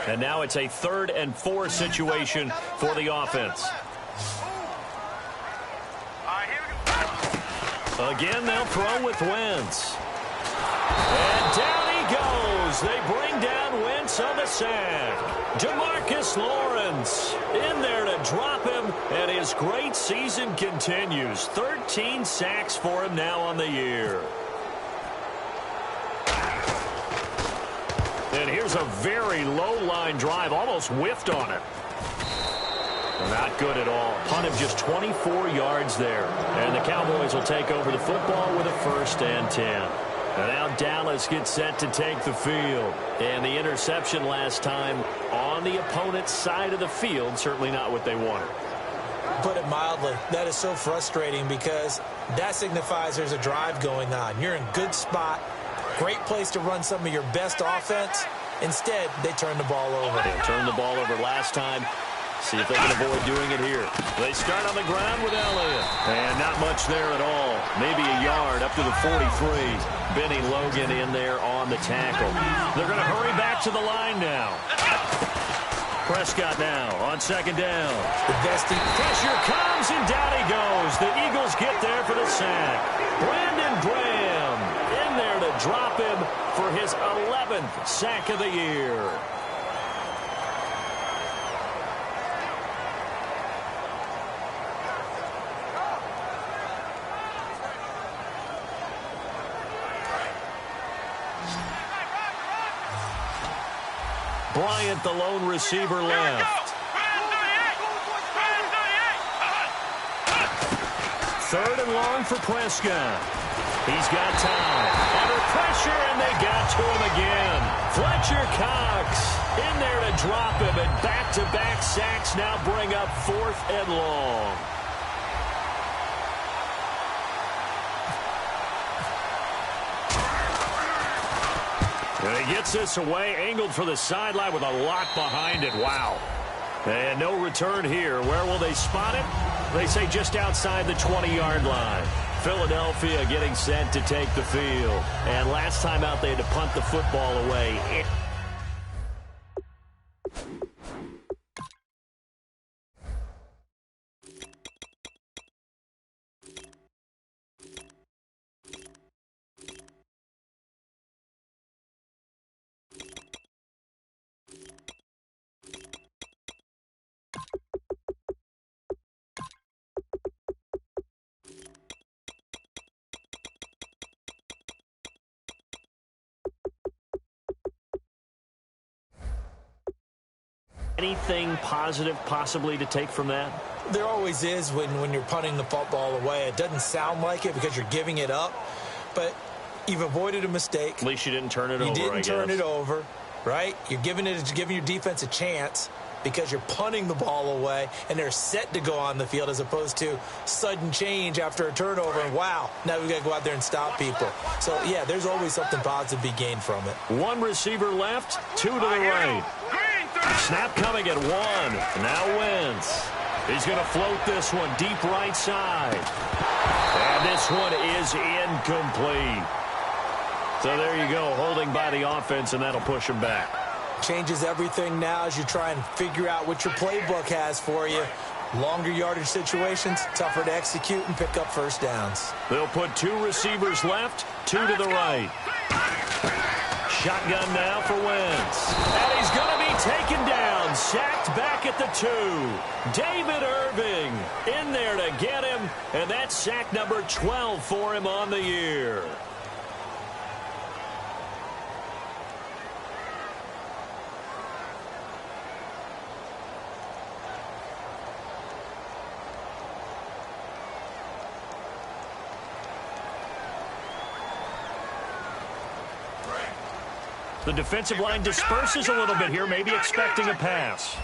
And now it's a 3rd and 4 situation for the offense. Again, they'll throw with Wentz. And down he goes. They bring down Wentz on the sack. DeMarcus Lawrence in there to drop him, and his great season continues. 13 sacks for him now on the year. And here's a very low-line drive, almost whiffed on it. Not good at all. Punt of just 24 yards there. And the Cowboys will take over the football with a 1st and 10. And now Dallas gets set to take the field. And the interception last time on the opponent's side of the field, certainly not what they wanted. Put it mildly, that is so frustrating, because that signifies there's a drive going on. You're in good spot. Great place to run some of your best offense. Instead, they turn the ball over. They turned the ball over last time. See if they can avoid doing it here. They start on the ground with Elliott. And not much there at all. Maybe a yard up to the 43. Benny Logan in there on the tackle. They're going to hurry back to the line now. Prescott now on second down. The vesting pressure comes, and down he goes. The Eagles get there for the sack. Brandon Graham in there to drop him for his 11th sack of the year. Bryant, the lone receiver, left. 3rd and long for Prescott. He's got time. Under pressure, and they got to him again. Fletcher Cox in there to drop him, and back-to-back sacks now bring up 4th and long. And he gets this away, angled for the sideline with a lot behind it. Wow. And no return here. Where will they spot it? They say just outside the 20-yard line. Philadelphia getting set to take the field. And last time out, they had to punt the football away. Anything positive possibly to take from that? There always is when you're punting the football away. It doesn't sound like it because you're giving it up, but you've avoided a mistake. At least you didn't turn it over, You didn't turn it over, right? You're giving your defense a chance, because you're punting the ball away and they're set to go on the field as opposed to sudden change after a turnover and, wow, now we've got to go out there and stop people. So, yeah, there's always something positive to be gained from it. One receiver left, two to the right. Snap coming at one. Now Wentz. He's going to float this one deep right side. And this one is incomplete. So there you go, holding by the offense, and that'll push him back. Changes everything now as you try and figure out what your playbook has for you. Longer yardage situations, tougher to execute and pick up first downs. They'll put two receivers left, two to the right. Shotgun now for Wentz. And he's going to be taken down, sacked back at the 2. David Irving in there to get him, and that's sack number 12 for him on the year. The defensive line disperses a little bit here, maybe expecting a pass.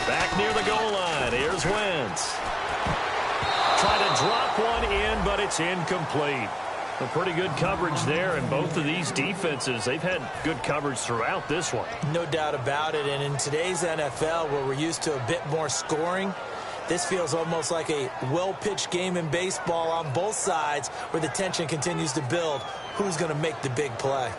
Back near the goal line. Here's Wentz. Trying to drop one in, but it's incomplete. A pretty good coverage there, and both of these defenses, they've had good coverage throughout this one. No doubt about it, and in today's NFL, where we're used to a bit more scoring, this feels almost like a well-pitched game in baseball on both sides where the tension continues to build. Who's going to make the big play?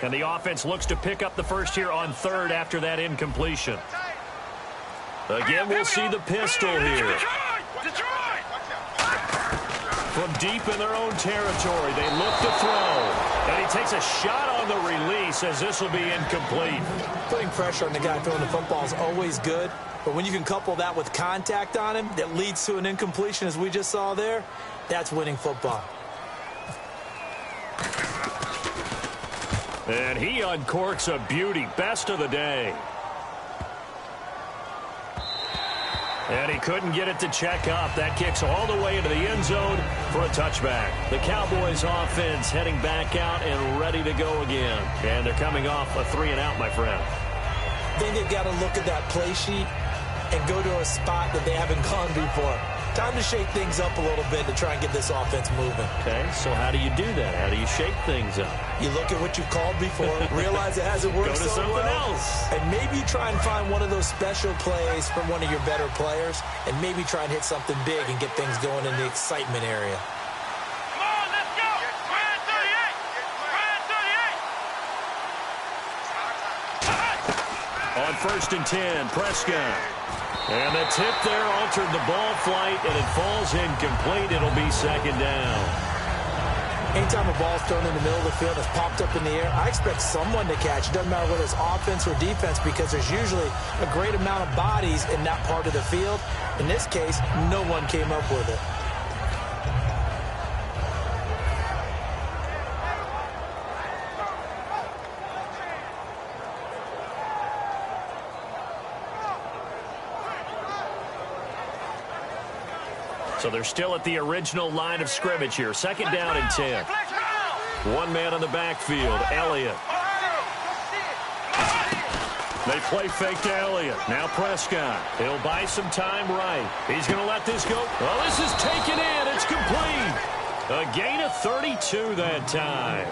And the offense looks to pick up the first here on third after that incompletion. Again, we'll see the pistol here. From deep in their own territory, they look to throw. And he takes a shot on the release as this will be incomplete. Putting pressure on the guy throwing the football is always good, but when you can couple that with contact on him that leads to an incompletion as we just saw there, that's winning football. And he uncorks a beauty. Best of the day. And he couldn't get it to check up. That kicks all the way into the end zone for a touchback. The Cowboys offense heading back out and ready to go again. And they're coming off a 3-and-out, my friend. I think they've got to look at that play sheet and go to a spot that they haven't gone before. Time to shake things up a little bit to try and get this offense moving. Okay, so how do you do that? How do you shake things up? You look at what you've called before, realize it hasn't worked so so something well, else. and maybe try and find one of those special plays from one of your better players, and maybe try and hit something big and get things going in the excitement area. Come on, let's go! Brand 38! On 1st and 10, Prescott. And the tip there altered the ball flight, and it falls incomplete. It'll be 2nd down. Anytime a ball's thrown in the middle of the field, it's popped up in the air, I expect someone to catch. It doesn't matter whether it's offense or defense because there's usually a great amount of bodies in that part of the field. In this case, no one came up with it. So they're still at the original line of scrimmage here. 2nd down and 10. One man on the backfield, Elliott. They play fake to Elliott. Now Prescott. He'll buy some time right. He's going to let this go. Oh, this is taken in. It's complete. A gain of 32 that time.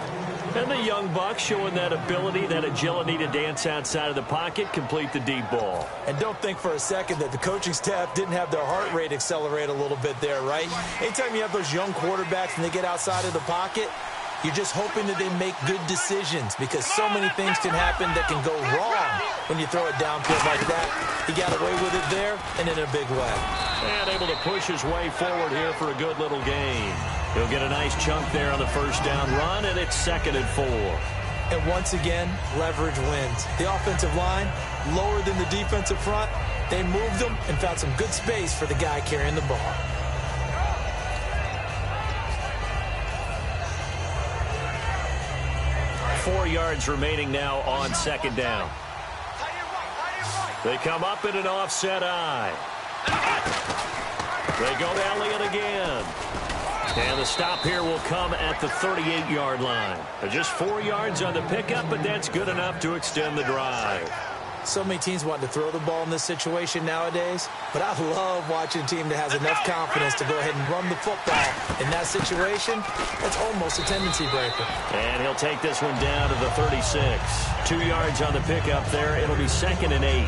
And the young buck showing that ability, that agility to dance outside of the pocket, complete the deep ball. And don't think for a second that the coaching staff didn't have their heart rate accelerate a little bit there, right? Anytime you have those young quarterbacks and they get outside of the pocket, you're just hoping that they make good decisions because so many things can happen that can go wrong when you throw it downfield like that. He got away with it there and in a big way. And able to push his way forward here for a good little gain. He'll get a nice chunk there on the 1st down run, and it's 2nd and 4. And once again, leverage wins. The offensive line, lower than the defensive front, they moved them and found some good space for the guy carrying the ball. Four yards remaining now on 2nd down. They come up in an offset eye. They go to Elliott again. And the stop here will come at the 38-yard line. Just 4 yards on the pickup, but that's good enough to extend the drive. So many teams want to throw the ball in this situation nowadays, but I love watching a team that has enough confidence to go ahead and run the football. In that situation, that's almost a tendency breaker. And he'll take this one down to the 36. 2 yards on the pickup there. It'll be 2nd and 8.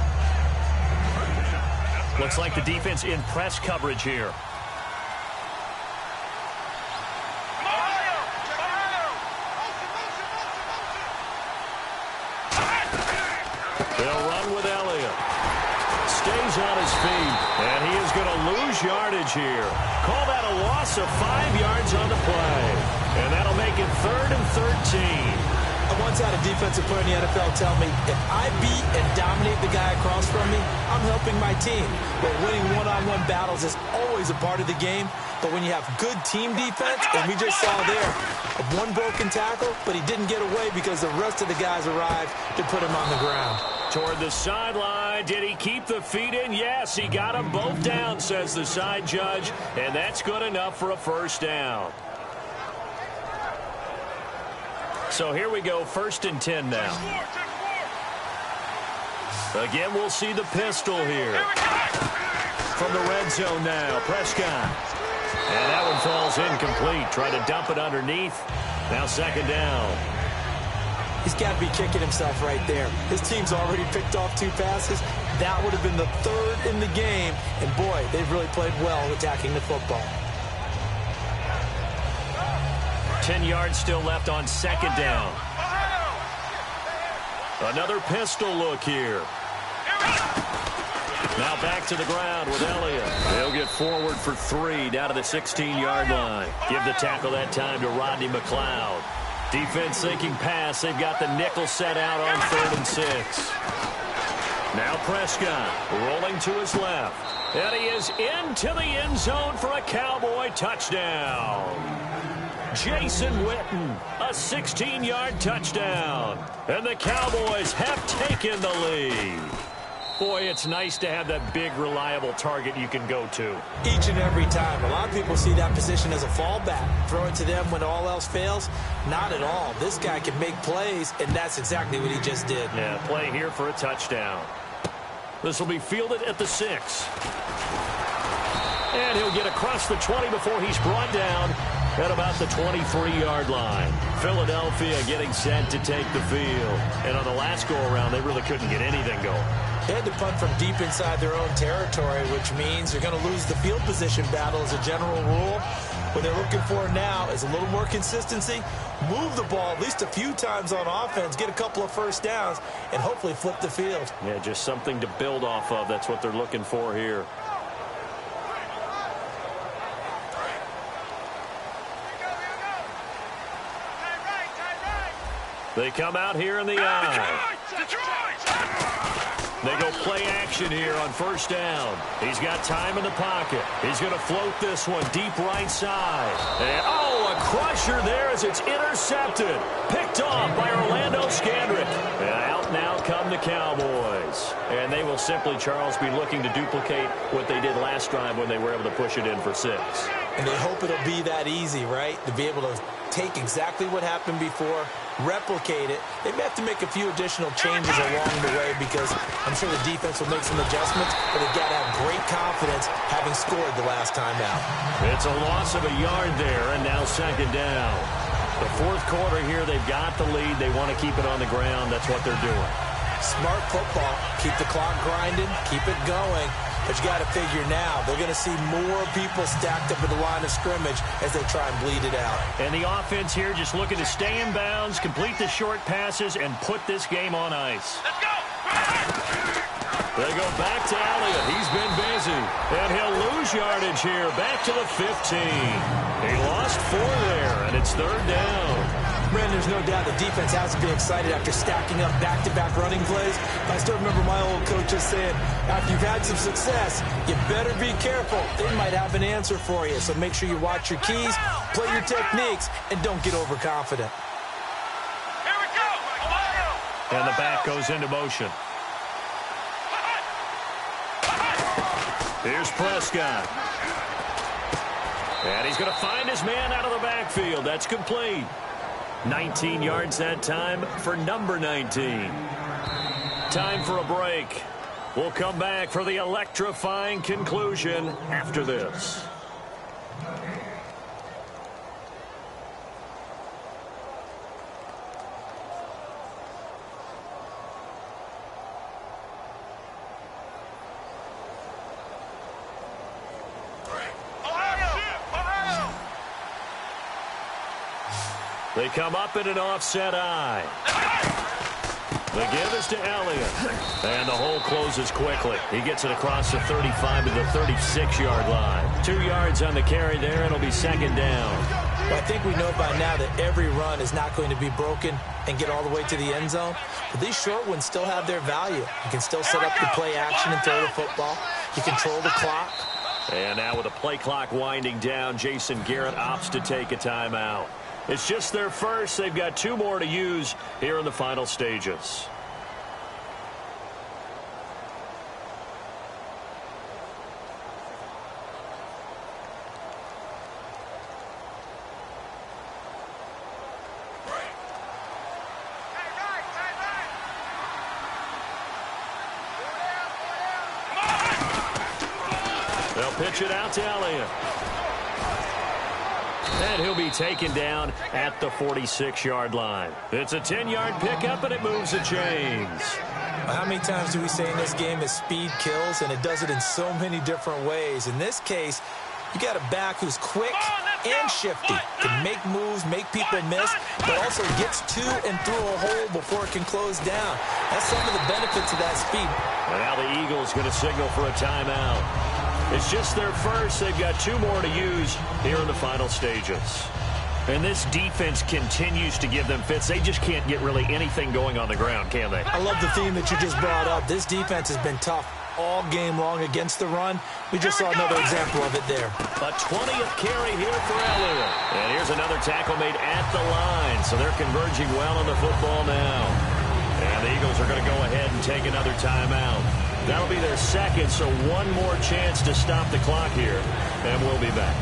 Looks like the defense in press coverage here. They'll run with Elliott. Stays on his feet, and he is going to lose yardage here. Call that a loss of 5 yards on the play. And that'll make it 3rd and 13. I once had a defensive player in the NFL tell me, if I beat and dominate the guy across from me, I'm helping my team. But winning one-on-one battles is always a part of the game. But when you have good team defense, as we just saw there, one broken tackle, but he didn't get away because the rest of the guys arrived to put him on the ground. Toward the sideline. Did he keep the feet in? Yes, he got them both down, says the side judge. And that's good enough for a first down. So here we go, 1st and 10 now. Again, we'll see the pistol here. From the red zone now, Prescott. And that one falls incomplete. Try to dump it underneath. Now 2nd down. He's got to be kicking himself right there. His team's already picked off 2 passes. That would have been the 3rd in the game. And, boy, they've really played well attacking the football. 10 yards still left on 2nd down. Another pistol look here. Now back to the ground with Elliott. They'll get forward for 3 down to the 16-yard line. Give the tackle that time to Rodney McLeod. Defense thinking pass. They've got the nickel set out on 3rd and 6. Now Prescott rolling to his left. And he is into the end zone for a Cowboy touchdown. Jason Witten, a 16-yard touchdown. And the Cowboys have taken the lead. Boy, it's nice to have that big, reliable target you can go to. Each and every time. A lot of people see that position as a fallback. Throw it to them when all else fails. Not at all. This guy can make plays, and that's exactly what he just did. Yeah, play here for a touchdown. This will be fielded at the 6. And he'll get across the 20 before he's brought down at about the 23-yard line. Philadelphia getting set to take the field. And on the last go-around, they really couldn't get anything going. They had to punt from deep inside their own territory, which means they're going to lose the field position battle as a general rule. What they're looking for now is a little more consistency, move the ball at least a few times on offense, get a couple of first downs, and hopefully flip the field. Yeah, just something to build off of. That's what they're looking for here. They come out here in the eye. They go play action here on 1st down. He's got time in the pocket. He's going to float this one deep right side. And, a crusher there as it's intercepted. Picked off by Orlando Scandrick. And out now come the Cowboys. And they will simply, Charles, be looking to duplicate what they did last drive when they were able to push it in for 6. And they hope it'll be that easy, right? To be able to take exactly what happened before, replicate it. They may have to make a few additional changes along the way because I'm sure the defense will make some adjustments, but they've got to have great confidence having scored the last time out. It's a loss of a yard there, and now 2nd down. The 4th quarter here, they've got the lead. They want to keep it on the ground. That's what they're doing. Smart football. Keep the clock grinding. Keep it going. But you got to figure now, they're going to see more people stacked up at the line of scrimmage as they try and bleed it out. And the offense here just looking to stay in bounds, complete the short passes, and put this game on ice. Let's go! They go back to Elliott. He's been busy. And he'll lose yardage here. Back to the 15. He lost 4 there, and it's 3rd down. Brandon, there's no doubt the defense has to be excited after stacking up back-to-back running plays. I still remember my old coaches saying, after you've had some success, you better be careful. They might have an answer for you. So make sure you watch your keys, play your techniques, and don't get overconfident. Here we go! Ohio! And the back goes into motion. Here's Prescott. And he's going to find his man out of the backfield. That's complete. 19 yards that time for number 19. Time for a break. We'll come back for the electrifying conclusion after this. They come up in an offset eye. The give is to Elliott. And the hole closes quickly. He gets it across the 35 to the 36-yard line. 2 yards on the carry there. It'll be second down. Well, I think we know by now that every run is not going to be broken and get all the way to the end zone. But these short ones still have their value. You can still set up the play action and throw the football. You control the clock. And now with the play clock winding down, Jason Garrett opts to take a timeout. It's just their first. They've got 2 more to use here in the final stages. They'll pitch it out to Elliott. And he'll be taken down at the 46-yard line. It's a 10-yard pickup, and it moves the chains. Well, how many times do we say in this game that speed kills, and it does it in so many different ways? In this case, you got a back who's quick and shifty, can make moves, make people miss, but also gets to and through a hole before it can close down. That's some of the benefits of that speed. And now the Eagles going to signal for a timeout. It's just their first. They've got 2 more to use here in the final stages. And this defense continues to give them fits. They just can't get really anything going on the ground, can they? I love the theme that you just brought up. This defense has been tough all game long against the run. We just saw another example of it there. A 20th carry here for Elliott. And here's another tackle made at the line. So they're converging well on the football now. And the Eagles are going to go ahead and take another timeout. That'll be their second, so 1 more chance to stop the clock here. And we'll be back.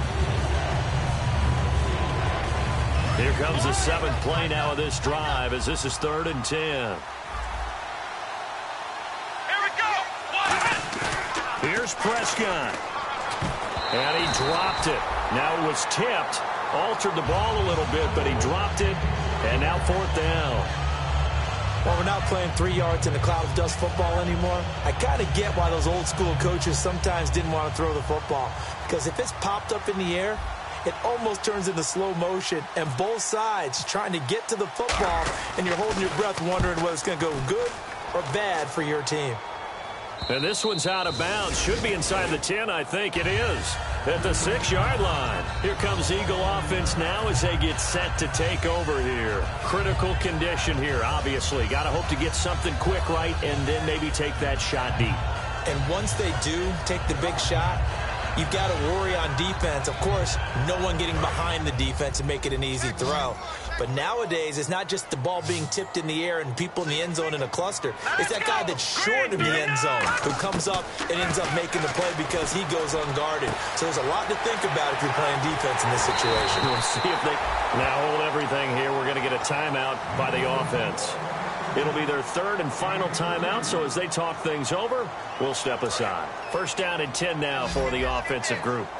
Here comes the 7th play now of this drive as this is 3rd and 10. Here we go. Here's Prescott. And he dropped it. Now it was tipped. Altered the ball a little bit, but he dropped it. And now 4th down. Well, we're not playing 3 yards in the cloud of dust football anymore. I kind of get why those old school coaches sometimes didn't want to throw the football. Because if it's popped up in the air, it almost turns into slow motion. And both sides trying to get to the football, and you're holding your breath wondering whether it's going to go good or bad for your team. And this one's out of bounds. Should be inside the 10, I think it is. At the 6-yard line. Here comes Eagle offense now as they get set to take over here. Critical condition here, obviously. Got to hope to get something quick right and then maybe take that shot deep. And once they do take the big shot, you've got to worry on defense. Of course, no one getting behind the defense and make it an easy throw. But nowadays, it's not just the ball being tipped in the air and people in the end zone in a cluster. It's that guy that's short of the end zone who comes up and ends up making the play because he goes unguarded. So there's a lot to think about if you're playing defense in this situation. We'll see if they now hold everything here. We're going to get a timeout by the offense. It'll be their 3rd and final timeout, so as they talk things over, we'll step aside. 1st down and 10 now for the offensive group.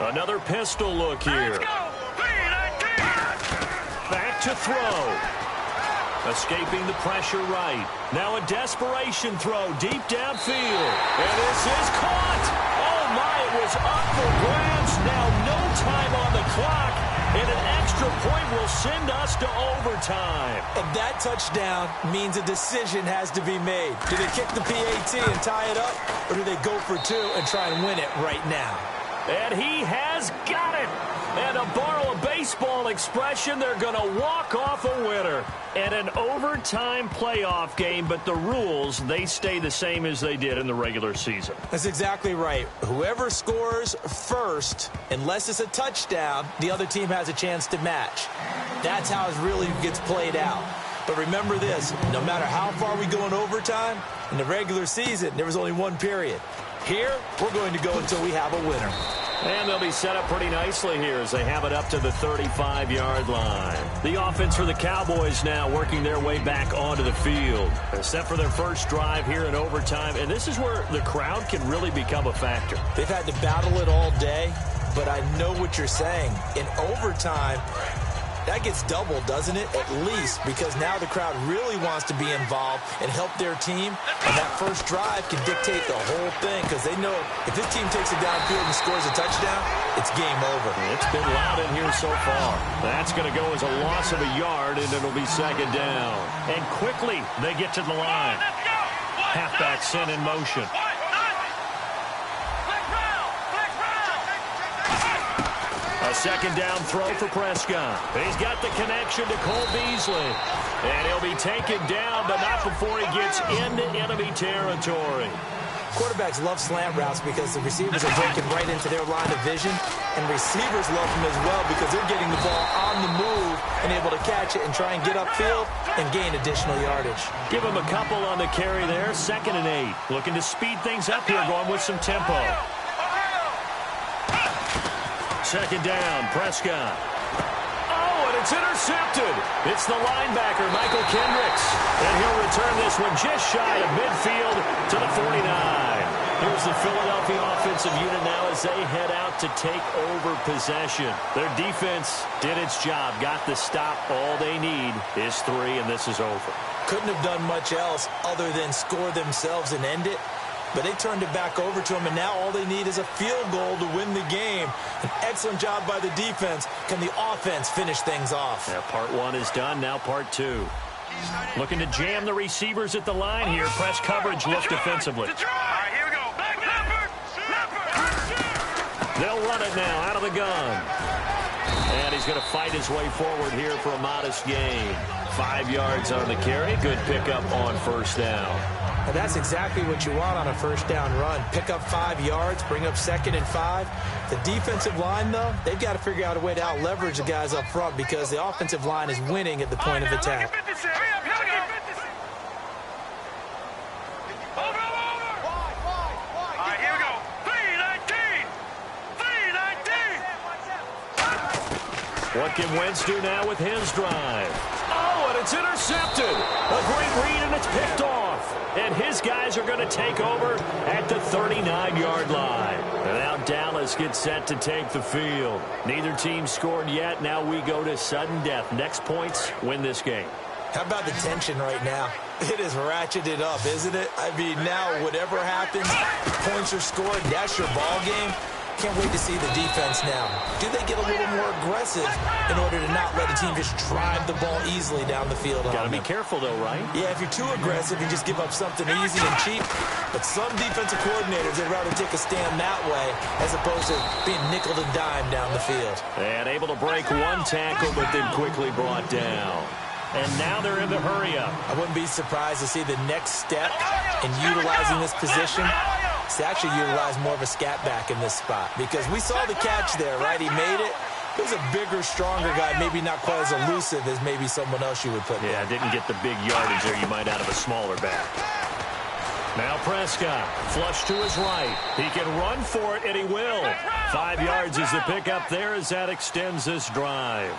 Another pistol look here. Back to throw. Escaping the pressure right. Now a desperation throw deep downfield. And this is caught. Oh, my, it was up for grabs. Now no time on the clock. And an extra point will send us to overtime. And that touchdown means a decision has to be made. Do they kick the PAT and tie it up, or do they go for 2 and try and win it right now? And he has got it. And to borrow a baseball expression, they're going to walk off a winner. And an overtime playoff game, but the rules, they stay the same as they did in the regular season. That's exactly right. Whoever scores first, unless it's a touchdown, the other team has a chance to match. That's how it really gets played out. But remember this, no matter how far we go in overtime, in the regular season, there was only one period. Here, we're going to go until we have a winner. And they'll be set up pretty nicely here as they have it up to the 35-yard line. The offense for the Cowboys now working their way back onto the field. They're set for their first drive here in overtime, and this is where the crowd can really become a factor. They've had to battle it all day, but I know what you're saying. In overtime, that gets doubled, doesn't it? At least, because now the crowd really wants to be involved and help their team. And that first drive can dictate the whole thing because they know if this team takes it downfield and scores a touchdown, it's game over. It's been loud in here so far. That's going to go as a loss of a yard, and it'll be second down. And quickly, they get to the line. Halfback sent in motion. A second down throw for Prescott. He's got the connection to Cole Beasley. And he'll be taken down, but not before he gets into enemy territory. Quarterbacks love slant routes because the receivers are breaking right into their line of vision. And receivers love them as well because they're getting the ball on the move and able to catch it and try and get upfield and gain additional yardage. Give him a couple on the carry there. 2nd and 8. Looking to speed things up here, going with some tempo. Second down, Prescott. Oh, and it's intercepted. It's the linebacker, Michael Kendricks. And he'll return this one just shy of midfield to the 49. Here's the Philadelphia offensive unit now as they head out to take over possession. Their defense did its job, got the stop. All they need is 3, and this is over. Couldn't have done much else other than score themselves and end it. But they turned it back over to him, and now all they need is a field goal to win the game. An excellent job by the defense. Can the offense finish things off? Yeah, part 1 is done, now part 2. Looking to jam the receivers at the line here. Press coverage, look defensively. All right, here we go. They'll run it now out of the gun. And he's going to fight his way forward here for a modest gain. 5 yards on the carry. Good pickup on first down. And that's exactly what you want on a first down run. Pick up 5 yards, bring up 2nd and 5. The defensive line, though, they've got to figure out a way to out-leverage the guys up front because the offensive line is winning at the point of attack. What can Wentz do now with his drive? Oh, and it's intercepted. A great read, and it's picked off. And his guys are going to take over at the 39-yard line. And now Dallas gets set to take the field. Neither team scored yet. Now we go to sudden death. Next points win this game. How about the tension right now? It is ratcheted up, isn't it? I mean, now whatever happens, points are scored, that's your ball game. Can't wait to see the defense now. Do they get a little more aggressive in order to not let a team just drive the ball easily down the field? Got to be careful, though, right? Yeah, if you're too aggressive, you just give up something easy and cheap. But some defensive coordinators, they'd rather take a stand that way as opposed to being nickel and dime down the field. And able to break one tackle, but then quickly brought down. And now they're in the hurry-up. I wouldn't be surprised to see the next step in utilizing this position to actually utilize more of a scat back in this spot. Because we saw the catch there, right? He made it. He was a bigger, stronger guy, maybe not quite as elusive as maybe someone else you would put there. Yeah, didn't get the big yardage there you might out of a smaller back. Now Prescott, flush to his right. He can run for it, and he will. 5 yards is the pickup there as that extends this drive.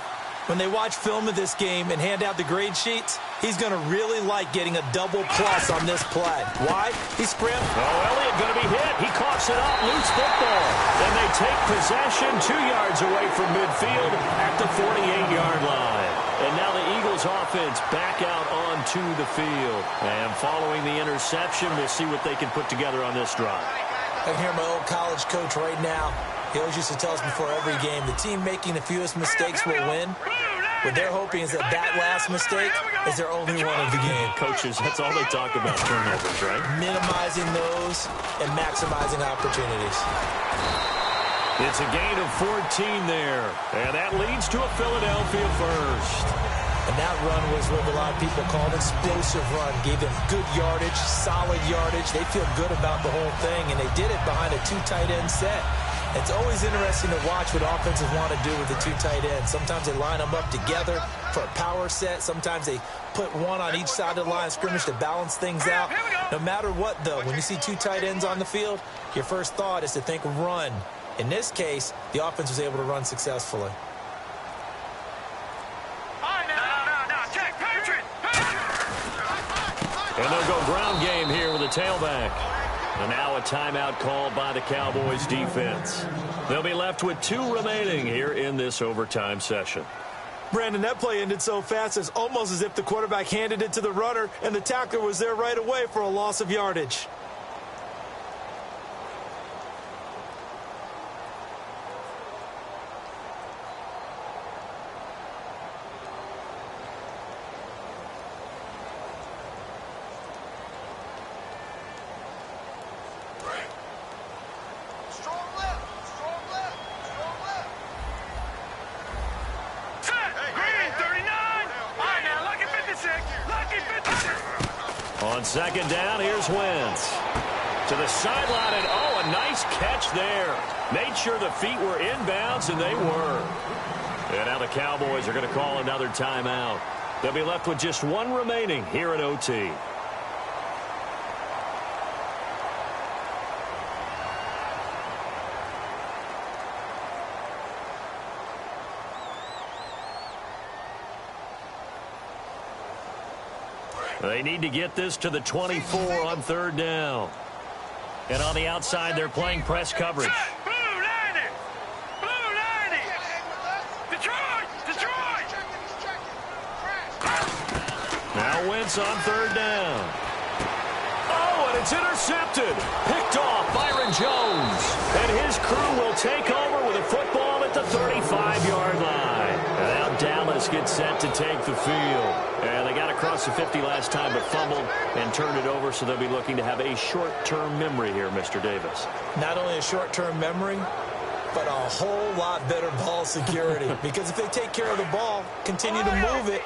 When they watch film of this game and hand out the grade sheets, he's going to really like getting a double plus on this play. Why? He scrambled. Oh, Elliott going to be hit. He coughs it up. Loose football. And they take possession 2 yards away from midfield at the 48-yard line. And now the Eagles offense back out onto the field. And following the interception, we'll see what they can put together on this drive. I can hear my old college coach right now. He always used to tell us before every game, the team making the fewest mistakes will win. What they're hoping is that that last mistake is their only one of the game. Coaches, that's all they talk about, turnovers, right? Minimizing those and maximizing opportunities. It's a gain of 14 there. And that leads to a Philadelphia first. And that run was what a lot of people call an explosive run. Gave them good yardage, solid yardage. They feel good about the whole thing, and they did it behind a 2 tight end set. It's always interesting to watch what offenses want to do with the two tight ends. Sometimes they line them up together for a power set. Sometimes they put one on each side of the line of scrimmage to balance things out. No matter what, though, when you see two tight ends on the field, your first thought is to think run. In this case, the offense was able to run successfully. And they'll go ground game here with a tailback. And now a timeout called by the Cowboys defense. They'll be left with 2 remaining here in this overtime session. Brandon, that play ended so fast, it's almost as if the quarterback handed it to the runner and the tackler was there right away for a loss of yardage. On second down, here's Wentz. To the sideline, and oh, a nice catch there. Made sure the feet were inbounds, and they were. And now the Cowboys are going to call another timeout. They'll be left with just 1 remaining here at OT. They need to get this to the 24 on third down. And on the outside, they're playing press coverage. Blue 90! Blue 90! Detroit! Detroit! Now Wentz on third down. Oh, and it's intercepted. Picked off Byron Jones. And his crew will take over with a football at the 35-yard line. And now Dallas gets set to take the field. And they got across the 50 last time, but fumbled and turned it over, so they'll be looking to have a short-term memory here, Mr. Davis. Not only a short-term memory, but a whole lot better ball security. Because if they take care of the ball, continue to move it,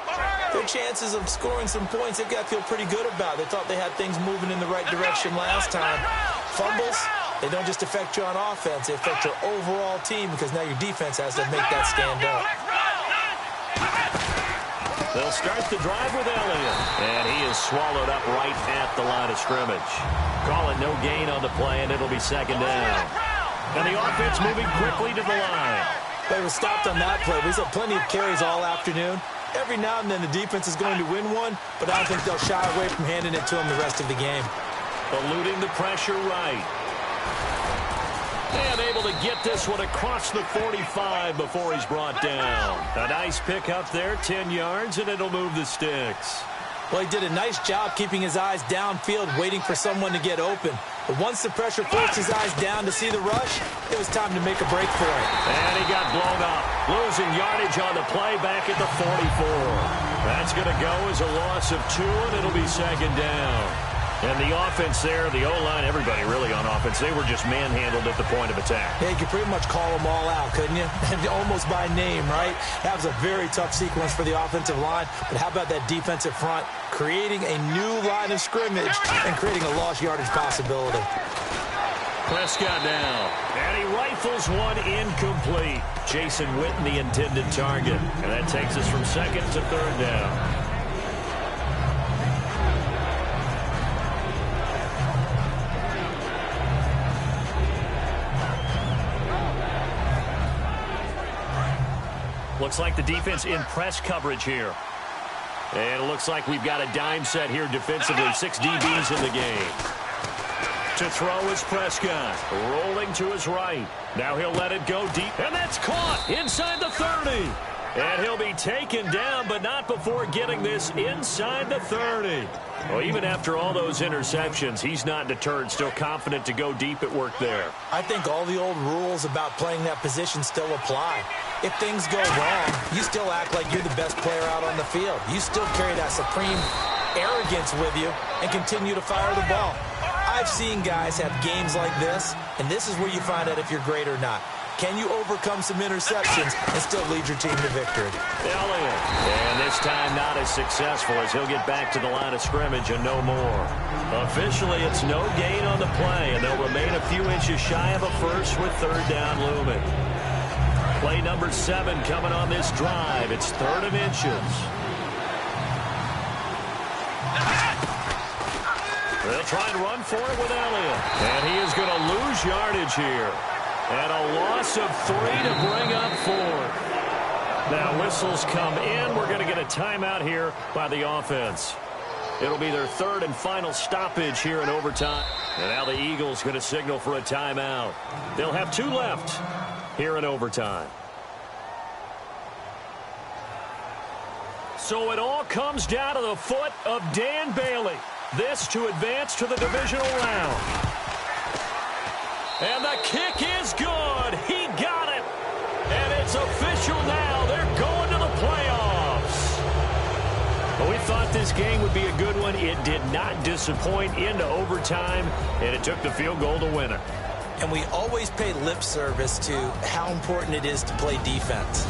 their chances of scoring some points, they've got to feel pretty good about. They thought they had things moving in the right direction last time. Fumbles, they don't just affect you on offense, they affect your overall team, because now your defense has to make that stand up. They'll start the drive with Elliott, and he is swallowed up right at the line of scrimmage. Call it no gain on the play, and it'll be second down. And the offense moving quickly to the line. They were stopped on that play. We saw plenty of carries all afternoon. Every now and then the defense is going to win one, but I don't think they'll shy away from handing it to them the rest of the game. Eluding the pressure right. And able to get this one across the 45 before he's brought down. A nice pick up there, 10 yards, and it'll move the sticks. Well, he did a nice job keeping his eyes downfield, waiting for someone to get open. But once the pressure forced his eyes down to see the rush, it was time to make a break for it. And he got blown up, losing yardage on the play back at the 44. That's going to go as a loss of 2, and it'll be second down. And the offense there, the O-line, everybody really on offense, they were just manhandled at the point of attack. Yeah, you could pretty much call them all out, couldn't you? Almost by name, right? That was a very tough sequence for the offensive line. But how about that defensive front creating a new line of scrimmage and creating a lost yardage possibility? Prescott down, and he rifles one incomplete. Jason Witten, the intended target. And that takes us from second to third down. Looks like the defense in press coverage here. And it looks like we've got a dime set here defensively. 6 DBs in the game. To throw is Prescott. Rolling to his right. Now he'll let it go deep. And that's caught inside the 30. And he'll be taken down, but not before getting this inside the 30. Well, even after all those interceptions, he's not deterred, still confident to go deep at work there. I think all the old rules about playing that position still apply. If things go wrong, you still act like you're the best player out on the field. You still carry that supreme arrogance with you and continue to fire the ball. I've seen guys have games like this, and this is where you find out if you're great or not. Can you overcome some interceptions and still lead your team to victory? Elliott. And this time not as successful as he'll get back to the line of scrimmage and no more. Officially, it's no gain on the play, and they'll remain a few inches shy of a first with third down looming. Play number 7 coming on this drive. It's 3rd and inches. They'll try and run for it with Elliott. And he is going to lose yardage here. And a loss of 3 to bring up 4. Now whistles come in. We're going to get a timeout here by the offense. It'll be their 3rd and final stoppage here in overtime. And now the Eagles going to signal for a timeout. They'll have 2 left here in overtime. So it all comes down to the foot of Dan Bailey. This to advance to the divisional round. And the kick is good. He got it. And it's official now. They're going to the playoffs. But we thought this game would be a good one. It did not disappoint into overtime, and it took the field goal to win it. And we always pay lip service to how important it is to play defense.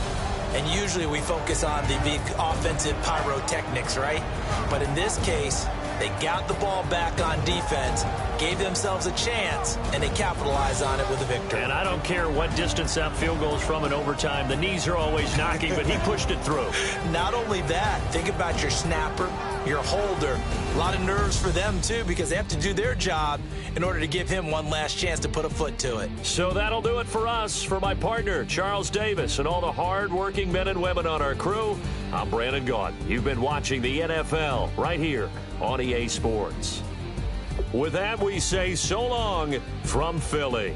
And usually we focus on the big offensive pyrotechnics, right? But in this case, they got the ball back on defense, gave themselves a chance, and they capitalized on it with a victory. And I don't care what distance that field goes from in overtime. The knees are always knocking, but he pushed it through. Not only that, think about your snapper, your holder. A lot of nerves for them, too, because they have to do their job in order to give him one last chance to put a foot to it. So that'll do it for us. For my partner, Charles Davis, and all the hard-working men and women on our crew, I'm Brandon Gaudin. You've been watching the NFL right here on EA Sports. With that, we say so long from Philly.